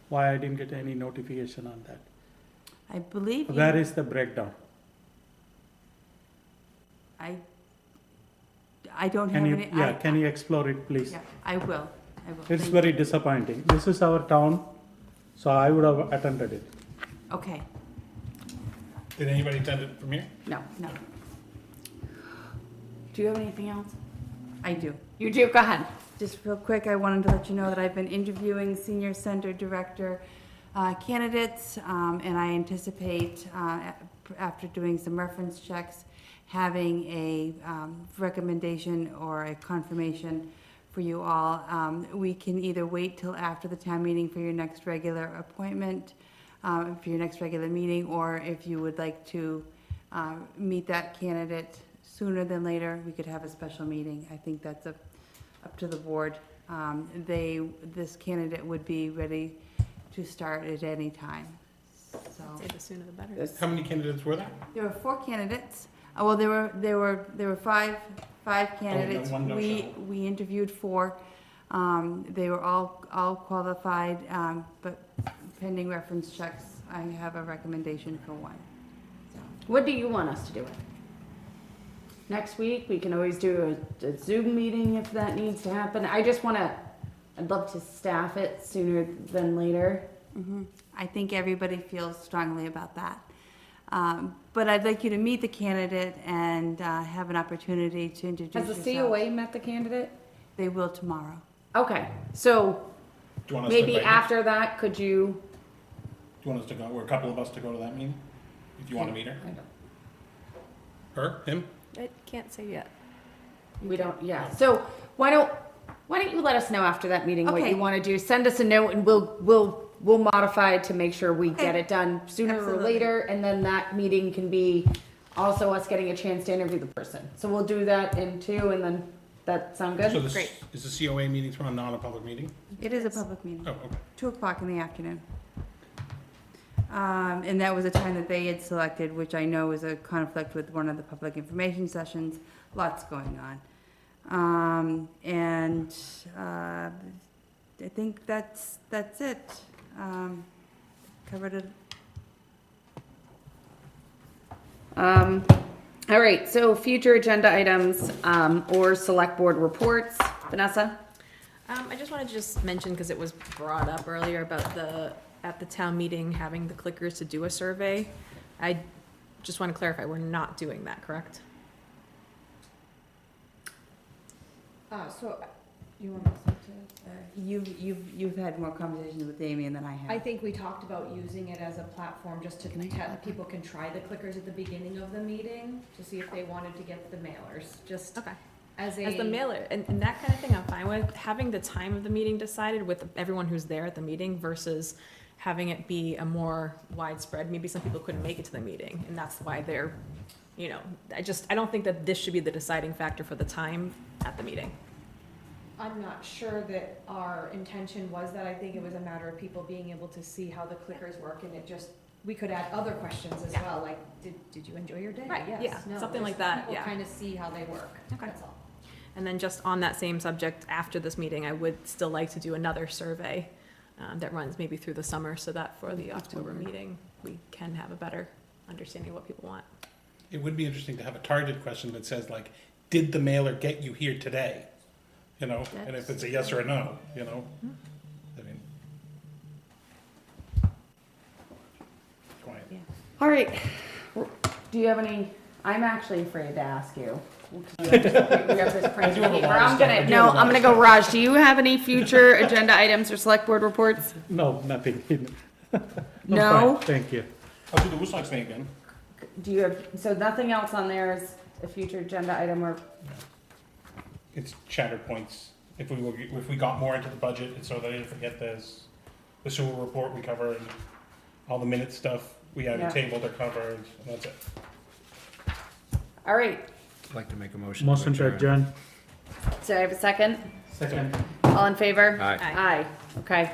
why I didn't get any notification on that? I believe Where is the breakdown? I don't have Can you, any. yeah, can you explore it, please? Yeah, I will. It's Thank very disappointing. This is our town, so I would have attended it. Okay, Did anybody attend it from here? No. no, Do you have anything else? I do. You do, go ahead. Just real quick, I wanted to let you know that I've been interviewing senior center director candidates, and I anticipate, after doing some reference checks, having a recommendation or a confirmation for you all. We can either wait till after the town meeting for your next regular appointment, for your next regular meeting, or if you would like to meet that candidate sooner than later, we could have a special meeting. I think that's up to the board. This candidate would be ready to start at any time. So I'd say the sooner the better. How many candidates were there? there were 4 candidates. Well, there were five candidates. one no-show. We interviewed 4. They were all qualified, but pending reference checks, I have a recommendation for 1. So, What do you want us to do? Next week, we can always do a Zoom meeting if that needs to happen. I'd love to staff it sooner than later. I think everybody feels strongly about that. But I'd like you to meet the candidate and have an opportunity to introduce Has yourself. the COA met the candidate? They will tomorrow. Okay, so Do you want us to maybe invite him? after that, could you? Do you want us to go, or a couple of us to go to that meeting? If you want to meet her? I don't- Her? Him? I can't say yet. We don't, yeah. So why don't you let us know after that meeting what Okay. you want to do? Send us a note and we'll modify it to make sure we get Okay. it done sooner or Absolutely. later. And then that meeting can be also us getting a chance to interview the person. So we'll do that in 2 and then that sound good? So this, Great. is the COA meeting tomorrow not a public meeting? It is a public meeting. Oh, okay. 2:00 in the afternoon. And that was a time that they had selected, which I know is a conflict with one of the public information sessions. Lots going on. And I think that's it. Covered it. All right, so future agenda items, or select board reports. Vanessa? I just wanted to just mention, because it was brought up earlier about at the town meeting, having the clickers to do a survey. I just want to clarify, we're not doing that, correct? So, you want to speak to You've had more conversations with Damien than I have. I think we talked about using it as a platform just to people can try the clickers at the beginning of the meeting to see if they wanted to get the mailers, just Okay. as As the mailer, and that kind of thing I'm fine with, having the time of the meeting decided with everyone who's there at the meeting versus having it be a more widespread, maybe some people couldn't make it to the meeting, and that's why they're, I don't think that this should be the deciding factor for the time at the meeting. I'm not sure that our intention was that. I think it was a matter of people being able to see how the clickers work, and we could add other questions as well, like, did you enjoy your day? Right, Yes, yeah, no. something like Just that, people yeah. kind of see how they work, Okay. that's all. And then just on that same subject, after this meeting, I would still like to do another survey that runs maybe through the summer, so that for the October meeting, we can have a better understanding of what people want. It would be interesting to have a targeted question that says like, did the mailer get you here today? And if it's a yes or a no, I mean. Quiet. All right. Do you have any, I'm actually afraid to ask you. We have this printed do have a paper. lot of I'm stuff. I gonna, do no, have a lot I'm of gonna go, stuff. Raj, do you have any future agenda items or select board reports? No, nothing. I'm No? fine, thank you. I'll do the Woosocks thing again. Do you have, so nothing else on there is a future agenda item or, It's chatter points. If we got more into the budget, it's so that I didn't forget this. the sewer report we covered, all the minute stuff we had Yeah. tabled are covered, and that's it. All right, I'd like to make a motion. Motion to adjourn. so I have a second? Second. All in favor? Aye. Aye, okay.